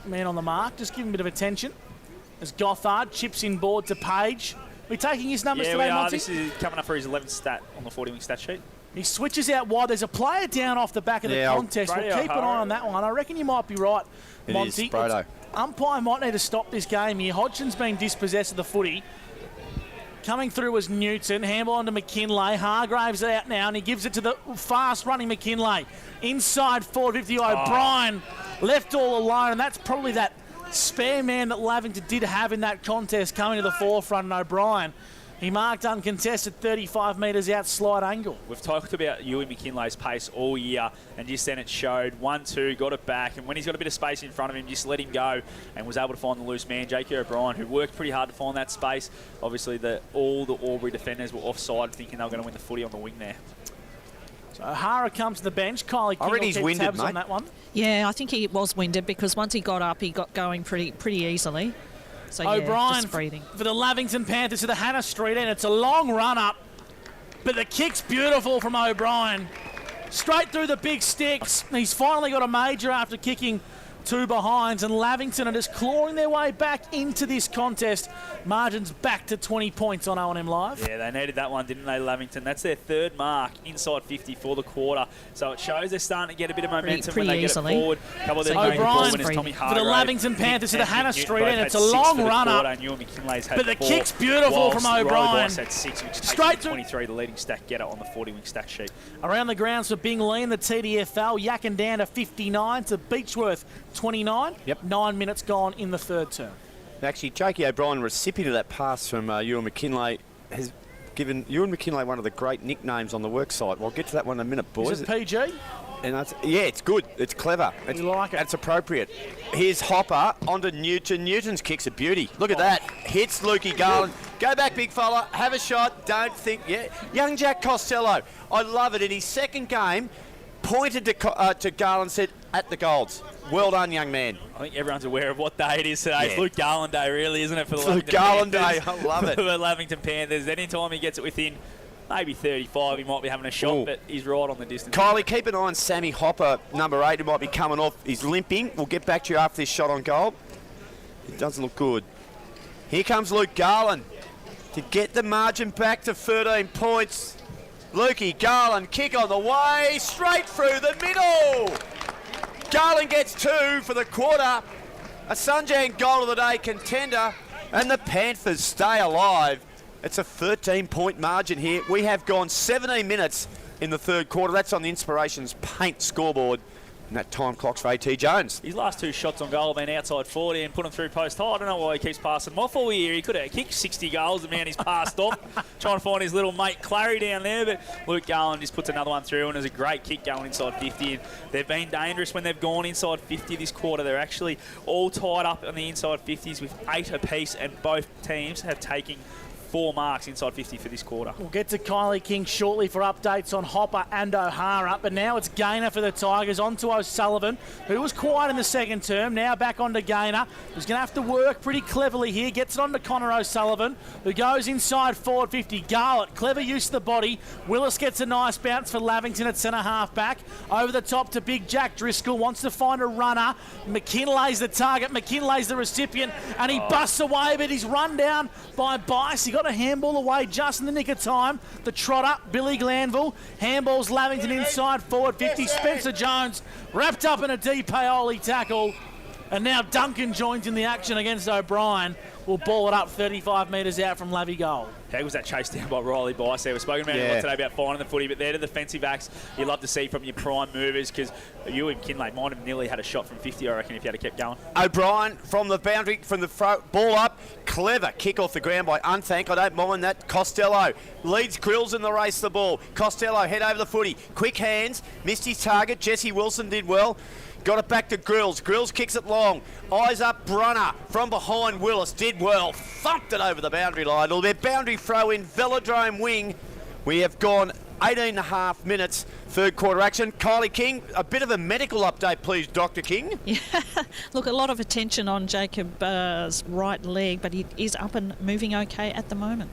Man on the mark. Just give him a bit of attention. As Gothard chips in board to Page. We're taking his numbers today, we are. Monty? This is coming up for his 11th stat on the 40-wing stat sheet. He switches out wide. There's a player down off the back of the contest. We'll keep an eye on that one. I reckon you might be right, Monty. It is, umpire might need to stop this game here. Hodgson's been dispossessed of the footy. Coming through was Newton. Handball onto McKinlay. Hargraves out now, and he gives it to the fast-running McKinlay. Inside forward 50. O'Brien left all alone, and that's probably that spare man that Lavington did have in that contest coming to the forefront. And O'Brien, he marked uncontested 35 metres out slide angle. We've talked about Ewan McKinlay's pace all year, and just then it showed 1-2, got it back, and when he's got a bit of space in front of him, just let him go and was able to find the loose man. J.K. O'Brien, who worked pretty hard to find that space. Obviously, all the Albury defenders were offside, thinking they were going to win the footy on the wing there. So O'Hara comes to the bench. Kylie King will keep tabs on that one. Yeah, I think he was winded because once he got up, he got going pretty easily. So, O'Brien just breathing. For the Lavington Panthers to the Hannah Street end. It's a long run up, but the kick's beautiful from O'Brien. Straight through the big sticks. He's finally got a major after kicking 2 behinds, and Lavington are just clawing their way back into this contest. Margins back to 20 points on O&M Live. Yeah, they needed that one, didn't they, Lavington? That's their 3rd mark inside 50 for the quarter. So it shows they're starting to get a bit of momentum when they get it forward. A couple of their O'Brien for the Lavington Panthers to the Hannah Street end. It's a long run up, but the kick's beautiful from O'Brien. Had 6, which straight to 23, the leading stat getter on the 40-wing stat sheet. Around the grounds for Bingley in the TDFL, Yakandana to 59 to Beechworth 29. 9 minutes gone in the 3rd term. Actually, Jakey O'Brien, recipient of that pass from Ewan McKinlay, has given Ewan McKinlay one of the great nicknames on the work site. We'll get to that one in a minute, boys. Is it PG? And it's good. It's clever. You like it? It's appropriate. Here's Hopper onto Newton. Newton's kick's a beauty. Look at that. Hits Lukey Garland. Go back, big fella. Have a shot. Don't think. Yeah. Young Jack Costello. I love it. In his 2nd game, pointed to Garland, said, at the Golds. Well done, young man. I think everyone's aware of what day it is today. It's Luke Garland Day, really, isn't it, for the Luke Garland Day. I love it. For the Lavington Panthers. Anytime he gets it within maybe 35, he might be having a shot, but he's right on the distance. Kylie, keep an eye on Sammy Hopper, number 8, who might be coming off. He's limping. We'll get back to you after this shot on goal. It doesn't look good. Here comes Luke Garland to get the margin back to 13 points. Lukey Garland, kick on the way, straight through the middle. Garland gets 2 for the quarter. A Sunjang goal of the day contender, and the Panthers stay alive. It's a 13-point margin here. We have gone 17 minutes in the 3rd quarter. That's on the Inspirations Paint scoreboard. And that time clock's for A.T. Jones. His last 2 shots on goal have been outside 40 and put him through post high. I don't know why he keeps passing them off all year. He could have kicked 60 goals. The man he's passed off. Trying to find his little mate Clary down there. But Luke Garland just puts another one through, and there's a great kick going inside 50. And they've been dangerous when they've gone inside 50 this quarter. They're actually all tied up on the inside 50s with 8 apiece, and both teams have taken 4 marks inside 50 for this quarter. We'll get to Kylie King shortly for updates on Hopper and O'Hara, but now it's Gaynor for the Tigers, on to O'Sullivan, who was quiet in the 2nd term, now back onto Gaynor, who's going to have to work pretty cleverly here, gets it on to Connor O'Sullivan, who goes inside forward 50. Garlett, clever use of the body. Willis gets a nice bounce for Lavington at centre half back. Over the top to Big Jack Driscoll, wants to find a runner. McKinlay's the target, McKinlay's the recipient, and he busts away, but he's run down by Bice. He got a handball away just in the nick of time. The trotter, Billy Glanville. Handballs Lavington inside forward 50. Spencer Jones wrapped up in a deep Paoli tackle. And now Duncan joins in the action against O'Brien. Will ball it up 35 metres out from Lavy goal. How was that chased down by Riley Bice there? We've spoken about it a lot today about finding the footy, but they're the defensive acts you love to see from your prime movers, because you and Kinlay might have nearly had a shot from 50, I reckon, if you had kept going. O'Brien from the boundary, from the front, ball up. Clever kick off the ground by Unthank. I don't mind that. Costello leads Grills in the race the ball. Costello head over the footy. Quick hands. Missed his target. Jesse Wilson did well. Got it back to Grills. Grills kicks it long. Eyes up Brunner from behind Willis. Did well. Thumped it over the boundary line. Well, their boundary throw in Velodrome wing. We have gone 18.5 minutes, third quarter action. Kylie King, a bit of a medical update, please, Dr. King. Yeah, look, a lot of attention on Jacob's right leg, but he is up and moving okay at the moment.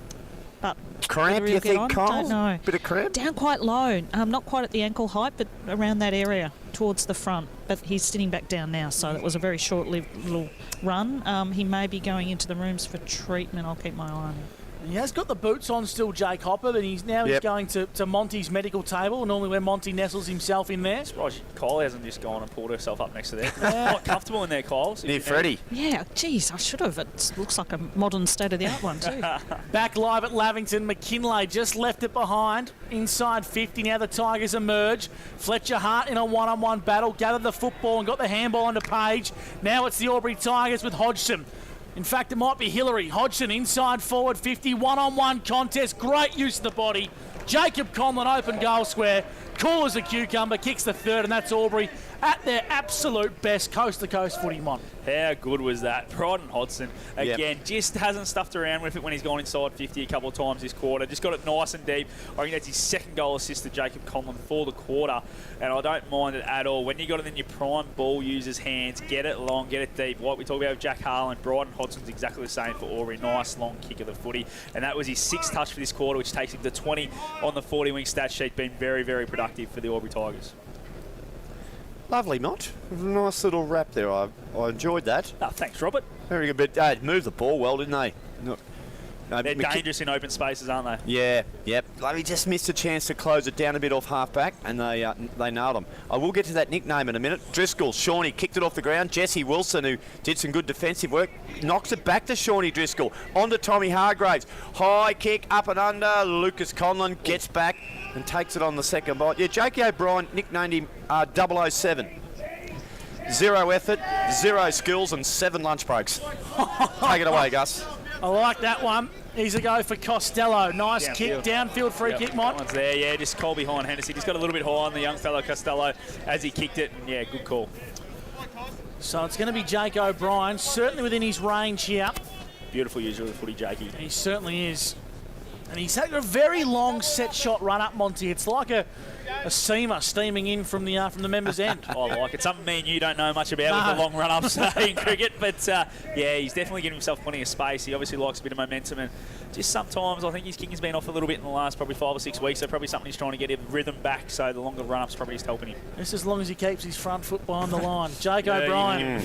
But cramp, you think, Kyle? Don't know. Bit of cramp? Down quite low, not quite at the ankle height, but around that area towards the front. But he's sitting back down now, so that was a very short-lived little run. He may be going into the rooms for treatment. I'll keep my eye on him. He has got the boots on still, Jake Hopper, but he's going to Monty's medical table, normally where Monty nestles himself in there. Surprised Kyle hasn't just gone and pulled herself up next to there. Quite comfortable in there, Kyle. Near Freddie. Yeah, geez, I should have. It looks like a modern state-of-the-art one too. Back live at Lavington, McKinlay just left it behind, inside 50, now the Tigers emerge. Fletcher Hart in a one-on-one battle, gathered the football and got the handball onto Page. Now it's the Albury Tigers with Hodgson. In fact, it might be Hillary. Hodgson inside forward 50, one-on-one contest, great use of the body. Jacob Conlon open goal square, cool as a cucumber, kicks the third, and that's Albury at their absolute best coast-to-coast footy, Mon. How good was that? Bryden Hodgson, again, just hasn't stuffed around with it when he's gone inside 50 a couple of times this quarter. Just got it nice and deep. I think that's his second goal assist to Jacob Conlon for the quarter, and I don't mind it at all. When you got it in your prime ball user's hands, get it long, get it deep. Like we talked about with Jack Harlan, Bryden Hodgson's exactly the same for Albury. Nice long kick of the footy, and that was his sixth touch for this quarter, which takes him to 20 on the 40-wing stat sheet. Been very, very productive for the Albury Tigers. Lovely, Mott. Nice little wrap there. I enjoyed that. Oh, thanks, Robert. Very good. But moved the ball well, didn't they? They're dangerous in open spaces, aren't they? Yeah, yep. He just missed a chance to close it down a bit off half-back, and they nailed him. I will get to that nickname in a minute. Driscoll, Shawnee kicked it off the ground. Jesse Wilson, who did some good defensive work, knocks it back to Shawnee Driscoll. On to Tommy Hargraves. High kick, up and under. Lucas Conlon gets back and takes it on the second bite. Yeah, J.K. O'Brien nicknamed him 007. 0 effort, 0 skills, and 7 lunch breaks. Take it away, Gus. I like that one. He's a go for Costello. Nice kick, downfield free kick, Mott. That one's there, yeah, just call behind Hennessy. Just got a little bit high on the young fellow Costello as he kicked it, and yeah, good call. So it's going to be Jake O'Brien, certainly within his range here. Beautiful user of the footy, Jakey. He certainly is. And he's had a very long set shot run up, Monty. It's like a seamer steaming in from the members' end. I like it. Something me and you don't know much about with the long run-ups in cricket. But, yeah, he's definitely giving himself plenty of space. He obviously likes a bit of momentum. And just sometimes I think his kicking's been off a little bit in the last probably 5 or 6 weeks. So probably something he's trying to get his rhythm back. So the longer run-ups probably just helping him. Just as long as he keeps his front foot behind the line. Jake O'Brien.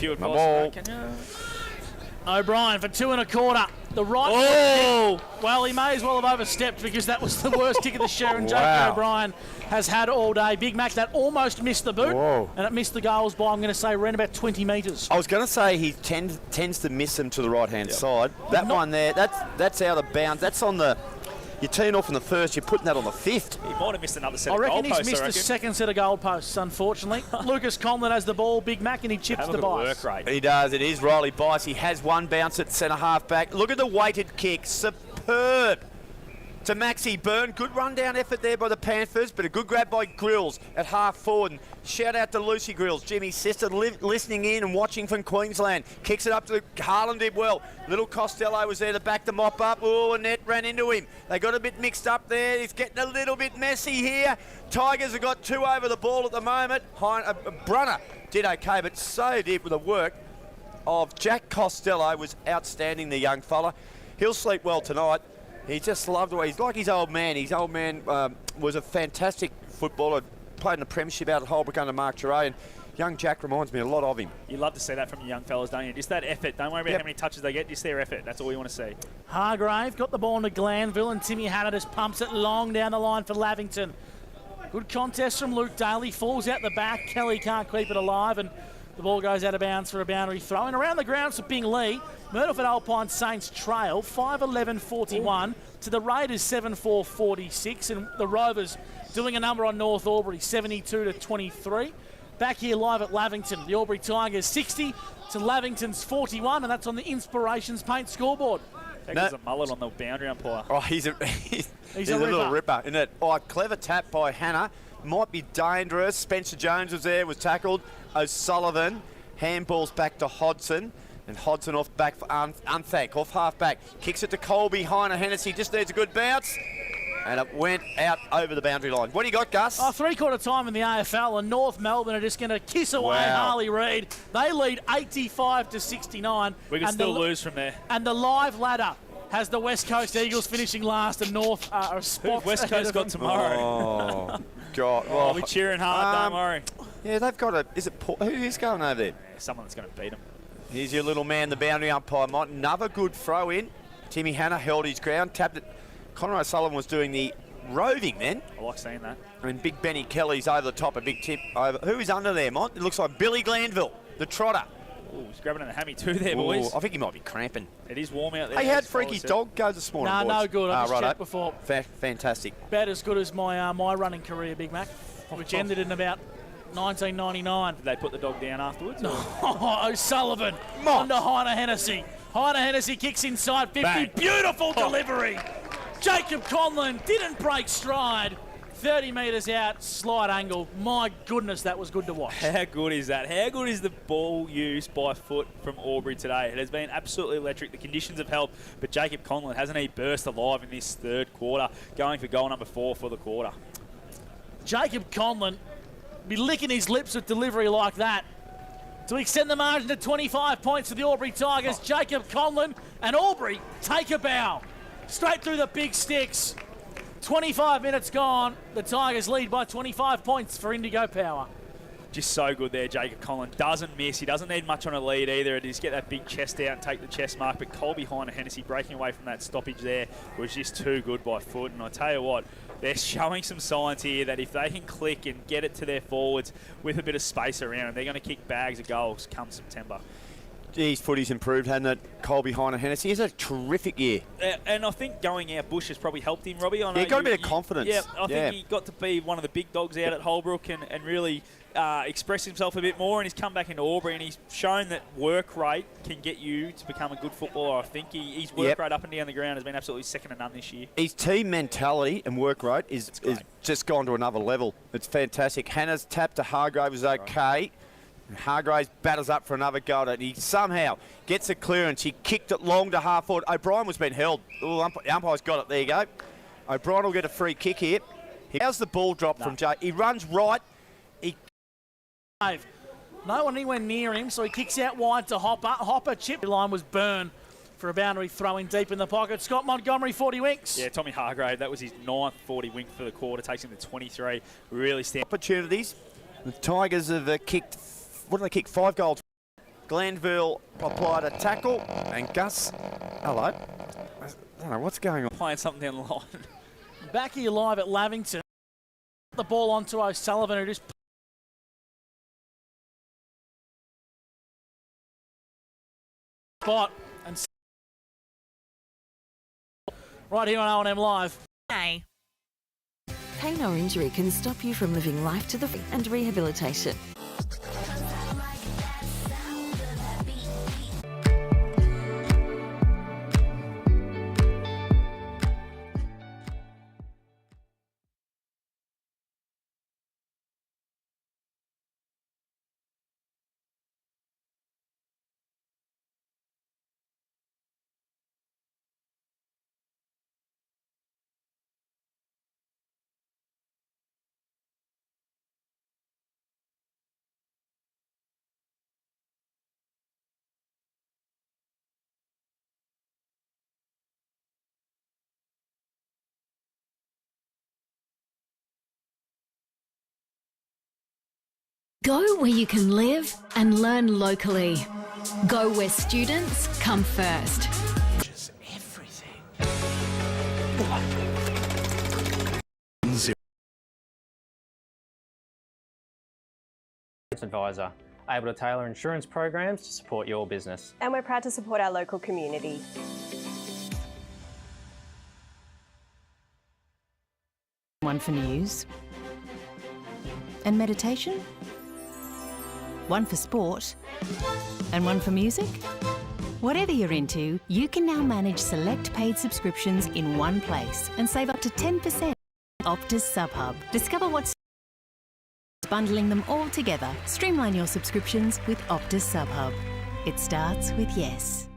O'Brien for 2 1/4. The right foot. Well, he may as well have overstepped because that was the worst kick of the Sharon Jake O'Brien has had all day. Big Mac, that almost missed the boot. And it missed the goals by, I'm going to say, around about 20 metres. I was going to say he tends to miss them to the right-hand side. That one there, that's out of bounds. That's on the... You're teeing off in the first, you're putting that on the 5th. He might have missed another set of goalposts. I reckon he's missed a second set of goalposts, unfortunately. Lucas Conlon has the ball, Big Mac, and he chips the Bice. He does, it is Riley Bice. He has one bounce at centre half back. Look at the weighted kick, superb. To Maxi Byrne, good run-down effort there by the Panthers, but a good grab by Grills at half forward. And shout out to Lucy Grills, Jimmy's sister, listening in and watching from Queensland. Kicks it up to Harlan, did well. Little Costello was there to back the mop up. Oh, Annette ran into him. They got a bit mixed up there. He's getting a little bit messy here. Tigers have got 2 over the ball at the moment. Brunner did okay, but so did with the work of Jack Costello was outstanding, the young fella. He'll sleep well tonight. He just loved the way he's like his old man. His old man was a fantastic footballer, played in the premiership out at Holbrook under Mark Turay, and young Jack reminds me a lot of him. You love to see that from your young fellas, don't you? Just that effort. Don't worry about how many touches they get, just their effort. That's all you want to see. Hargrave got the ball into Glanville, and Timmy Hanna just pumps it long down the line for Lavington. Good contest from Luke Daly, falls out the back. Kelly can't keep it alive, and The ball goes out of bounds for a boundary throw. And around the grounds for Bing Lee, Murdoch Alpine Saints trail 5-11-41 to the Raiders 7-4-46. And the Rovers doing a number on North Albury 72-23. Back here live at Lavington, the Albury Tigers 60 to Lavington's 41, and that's on the Inspirations Paint scoreboard. There's a mullet on the boundary umpire. Oh, he's a little ripper, isn't it? Oh, clever tap by Hannah. Might be dangerous. Spencer Jones was there, was tackled. O'Sullivan, handballs back to Hodson. And Hodson off back for Unthank, off half back. Kicks it to Colby, Heiner Hennessy, just needs a good bounce. And it went out over the boundary line. What do you got, Gus? Oh, three-quarter time in the AFL, and North Melbourne are just going to kiss away Harley Reid. They lead 85-69. We can still lose from there. And the live ladder has the West Coast Eagles finishing last, and North are a spot. West Coast got tomorrow. Oh, God. Well, we're cheering hard, don't worry. Yeah, they've got a... Is it Paul? Who is going over there? Yeah, someone that's going to beat them. Here's your little man, the boundary umpire. Another good throw in. Timmy Hannah held his ground, tapped it. Connor O'Sullivan was doing the roving then. I like seeing that. And big Benny Kelly's over the top, a big tip over. Who is under there, Mont? It looks like Billy Glanville, the trotter. Oh, he's grabbing a hammy too there, boys. I think he might be cramping. It is warm out there. Hey, how'd Freaky's dog go this morning, boys? No good. I just checked before. Fantastic. About as good as my running career, Big Mac, which ended in about 1999. Did they put the dog down afterwards? No, O'Sullivan under Heiner Hennessy. Heiner Hennessy kicks inside 50. Bang. Beautiful delivery. Jacob Conlon didn't break stride. 30 metres out, slide angle. My goodness, that was good to watch. How good is that? How good is the ball use by foot from Albury today? It has been absolutely electric. The conditions have helped, but Jacob Conlon, hasn't he burst alive in this third quarter, going for goal number 4 for the quarter. Jacob Conlon be licking his lips with delivery like that to extend the margin to 25 points for the Albury Tigers. Jacob Conlon and Albury take a bow. Straight through the big sticks. 25 minutes gone. The Tigers lead by 25 points for Indigo Power. Just so good there, Jacob Conlon. Doesn't miss. He doesn't need much on a lead either. Just get that big chest out and take the chest mark. But Colby Heiner Hennessy breaking away from that stoppage there was just too good by foot. And I tell you what, they're showing some signs here that if they can click and get it to their forwards with a bit of space around, they're going to kick bags of goals come September. His footy's improved, hasn't it? Colby Heiner Hennessy. He's had a terrific year. And I think going out Bush has probably helped him, Robbie. I know he got a bit of confidence. Yeah, I think he got to be one of the big dogs out at Holbrook and really express himself a bit more, and he's come back into Albury and he's shown that work rate can get you to become a good footballer. I think his work rate up and down the ground has been absolutely second to none this year. His team mentality and work rate is just gone to another level. It's fantastic. Hannah's tap to Hargrave is okay. Hargraves batters up for another goal, and he somehow gets a clearance. He kicked it long to half forward. O'Brien was being held. Oh, the umpire's got it. There you go. O'Brien will get a free kick here. How's the ball drop from Jay? He runs right. No one anywhere near him, so he kicks out wide to Hopper. Hopper chip line was burned for a boundary throw in deep in the pocket. Scott Montgomery, 40 winks. Yeah, Tommy Hargrave, that was his 9th 40 wink for the quarter, takes him to 23. Really stand opportunities. The Tigers have kicked. What did they kick? 5 goals. Glanville applied a tackle, and Gus, hello. I don't know what's going on. Playing something down the line. Back here live at Lavington. The ball onto O'Sullivan, who just spot and right here on O&M Live. Pain or injury can stop you from living life to the and rehabilitation. Go where you can live and learn locally. Go where students come first. Advisor, able to tailor insurance programs to support your business. And we're proud to support our local community. One for news and meditation, one for sport, and one for music. Whatever you're into, you can now manage select paid subscriptions in one place and save up to 10%. Optus SubHub. Discover what's bundling them all together. Streamline your subscriptions with Optus SubHub. It starts with yes.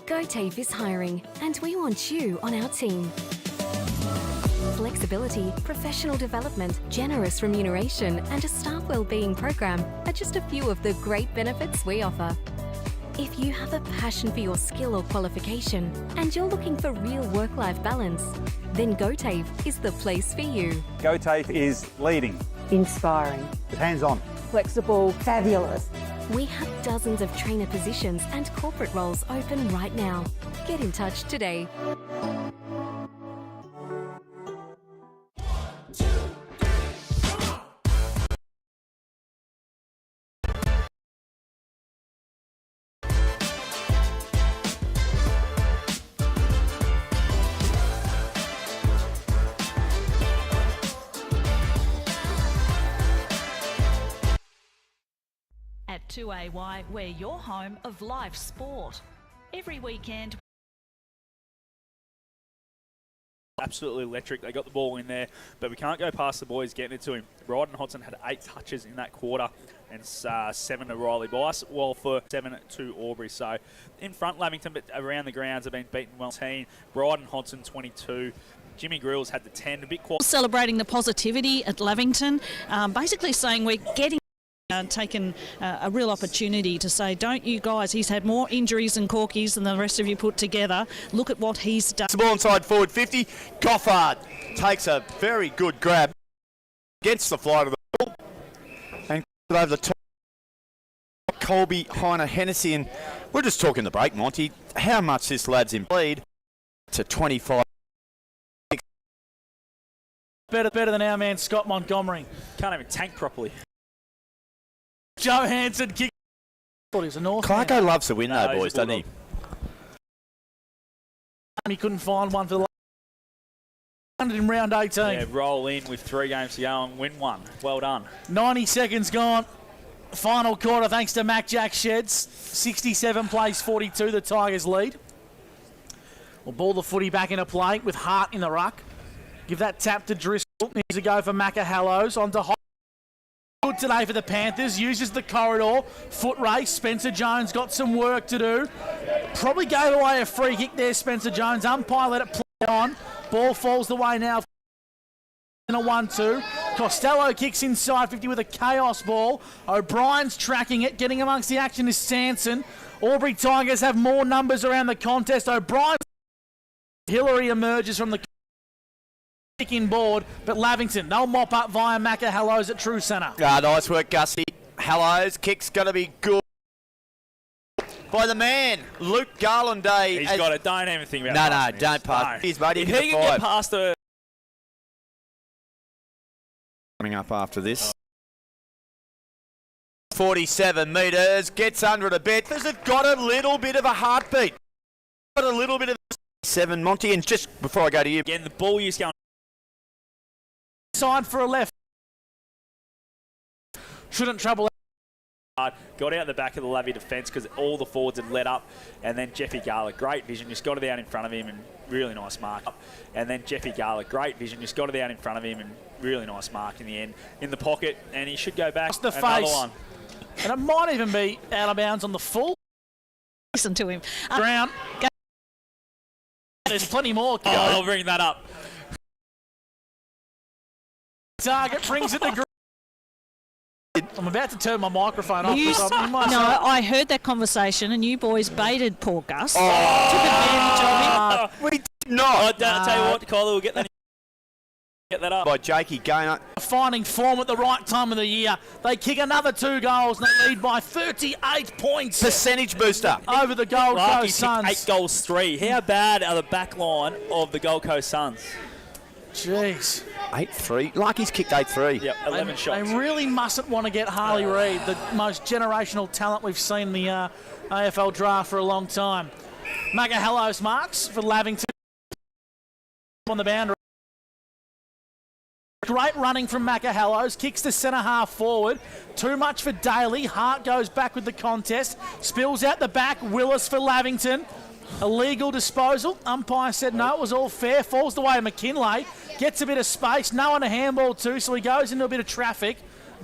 GoTafe is hiring, and we want you on our team. Flexibility, professional development, generous remuneration, and a staff wellbeing program are just a few of the great benefits we offer. If you have a passion for your skill or qualification and you're looking for real work-life balance, then GoTafe is the place for you. GoTafe is leading, Inspiring. hands-on, Flexible. Fabulous. We have dozens of trainer positions and corporate roles open right now. Get in touch today. At 2AY, we're your home of live sport. Every weekend, absolutely electric. They got the ball in there, but we can't go past the boys getting it to him. Bryden Hodson had 8 touches in that quarter and 7 to Riley Bice, while for 7 to Albury. So in front, Lavington, but around the grounds have been beaten well. Bryden Hodson 22. Jimmy Grills had the 10, a bit quiet. Celebrating the positivity at Lavington, basically saying we're getting taken a real opportunity to say, don't you guys, he's had more injuries and corkies than the rest of you put together. Look at what he's done. The ball inside forward 50. Goffard takes a very good grab against the flight of the ball and over the top. Colby, Heiner, Hennessy, and we're just talking the break, Monty. How much this lad's in bleed to 25. Better than our man Scott Montgomery. Can't even tank properly. Johansson kick. Thought he was a North. Clarko loves to win though, boys, doesn't he? He couldn't find one for the in round 18. Yeah, roll in with 3 games to go and win one. Well done. 90 seconds gone. Final quarter thanks to Mac Jack Sheds. 67 plays 42, the Tigers lead. We'll ball the footy back into play with Hart in the ruck. Give that tap to Driscoll. Needs to go for Macca Hallows onto Hot. Good today for the Panthers. Uses the corridor. Foot race. Spencer Jones got some work to do. Probably gave away a free kick there, Spencer Jones. Umpire let it play on. Ball falls the way now. In a 1-2. Costello kicks inside 50 with a chaos ball. O'Brien's tracking it. Getting amongst the action is Sanson. Albury Tigers have more numbers around the contest. O'Brien. Hillary emerges from the in board, but Lavington, they'll mop up via Macca Hallows at True Centre. Nice work, Gussie. Hallows, kick's going to be good by the man, Luke Garland Day. He's got it. Don't even think about No, don't pass. He's mate. If he can get past the... Coming up after this. 47 metres, gets under it a bit. Has it got a little bit of a heartbeat? Got a little bit of 7, Monty, and just before I go to you. Again, the ball use going... Side for a left. Shouldn't trouble. Got out the back of the Lavy defence because all the forwards had let up. And then Jeffy Garlick, great vision, just got it out in front of him and really nice mark. And then Jeffy Garlick, great vision, just got it out in front of him and really nice mark in the end. In the pocket, and he should go back. It's the another face. One. And it might even be out of bounds on the full. Listen to him. Ground. There's plenty more. Oh, I'll bring that up. Target brings it to green. I'm about to turn my microphone off. I heard that conversation and you boys baited poor Gus. Took advantage of him. We did not. I'll tell you what, Kylie, we'll get that up. By Jakey Gaynor. Finding form at the right time of the year. They kick another 2 goals and they lead by 38 points. Percentage booster. Over the Gold Coast Suns. 8 goals, 3. How bad are the back line of the Gold Coast Suns? Jeez. 8-3. Lucky's kicked 8-3. Yep, 11 shots. They really mustn't want to get Harley Reid, the most generational talent we've seen in the AFL draft for a long time. Magahellos marks for Lavington on the boundary. Great running from Magahellos, kicks the centre half forward. Too much for Daly. Hart goes back with the contest. Spills out the back. Willis for Lavington. Illegal disposal. Umpire said no, it was all fair. Falls the way of McKinlay. Gets a bit of space. No one to handball to, so he goes into a bit of traffic.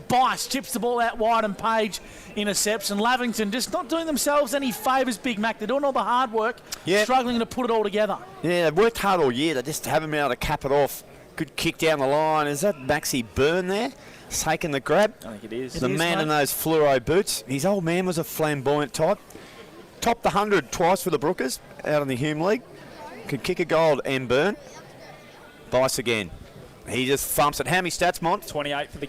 Bice chips the ball out wide and Page intercepts. And Lavington just not doing themselves any favours, Big Mac. They're doing all the hard work, struggling to put it all together. Yeah, they've worked hard all year. They just haven't been able to cap it off. Good kick down the line. Is that Maxi Byrne there? He's taking the grab. I think it is. The man in those fluoro boots. His old man was a flamboyant type. Topped the 100 twice for the Brookers out in the Hume League. Could kick a goal, M. Byrne. Bice again. He just thumps it. How many stats, Mont? 28 for the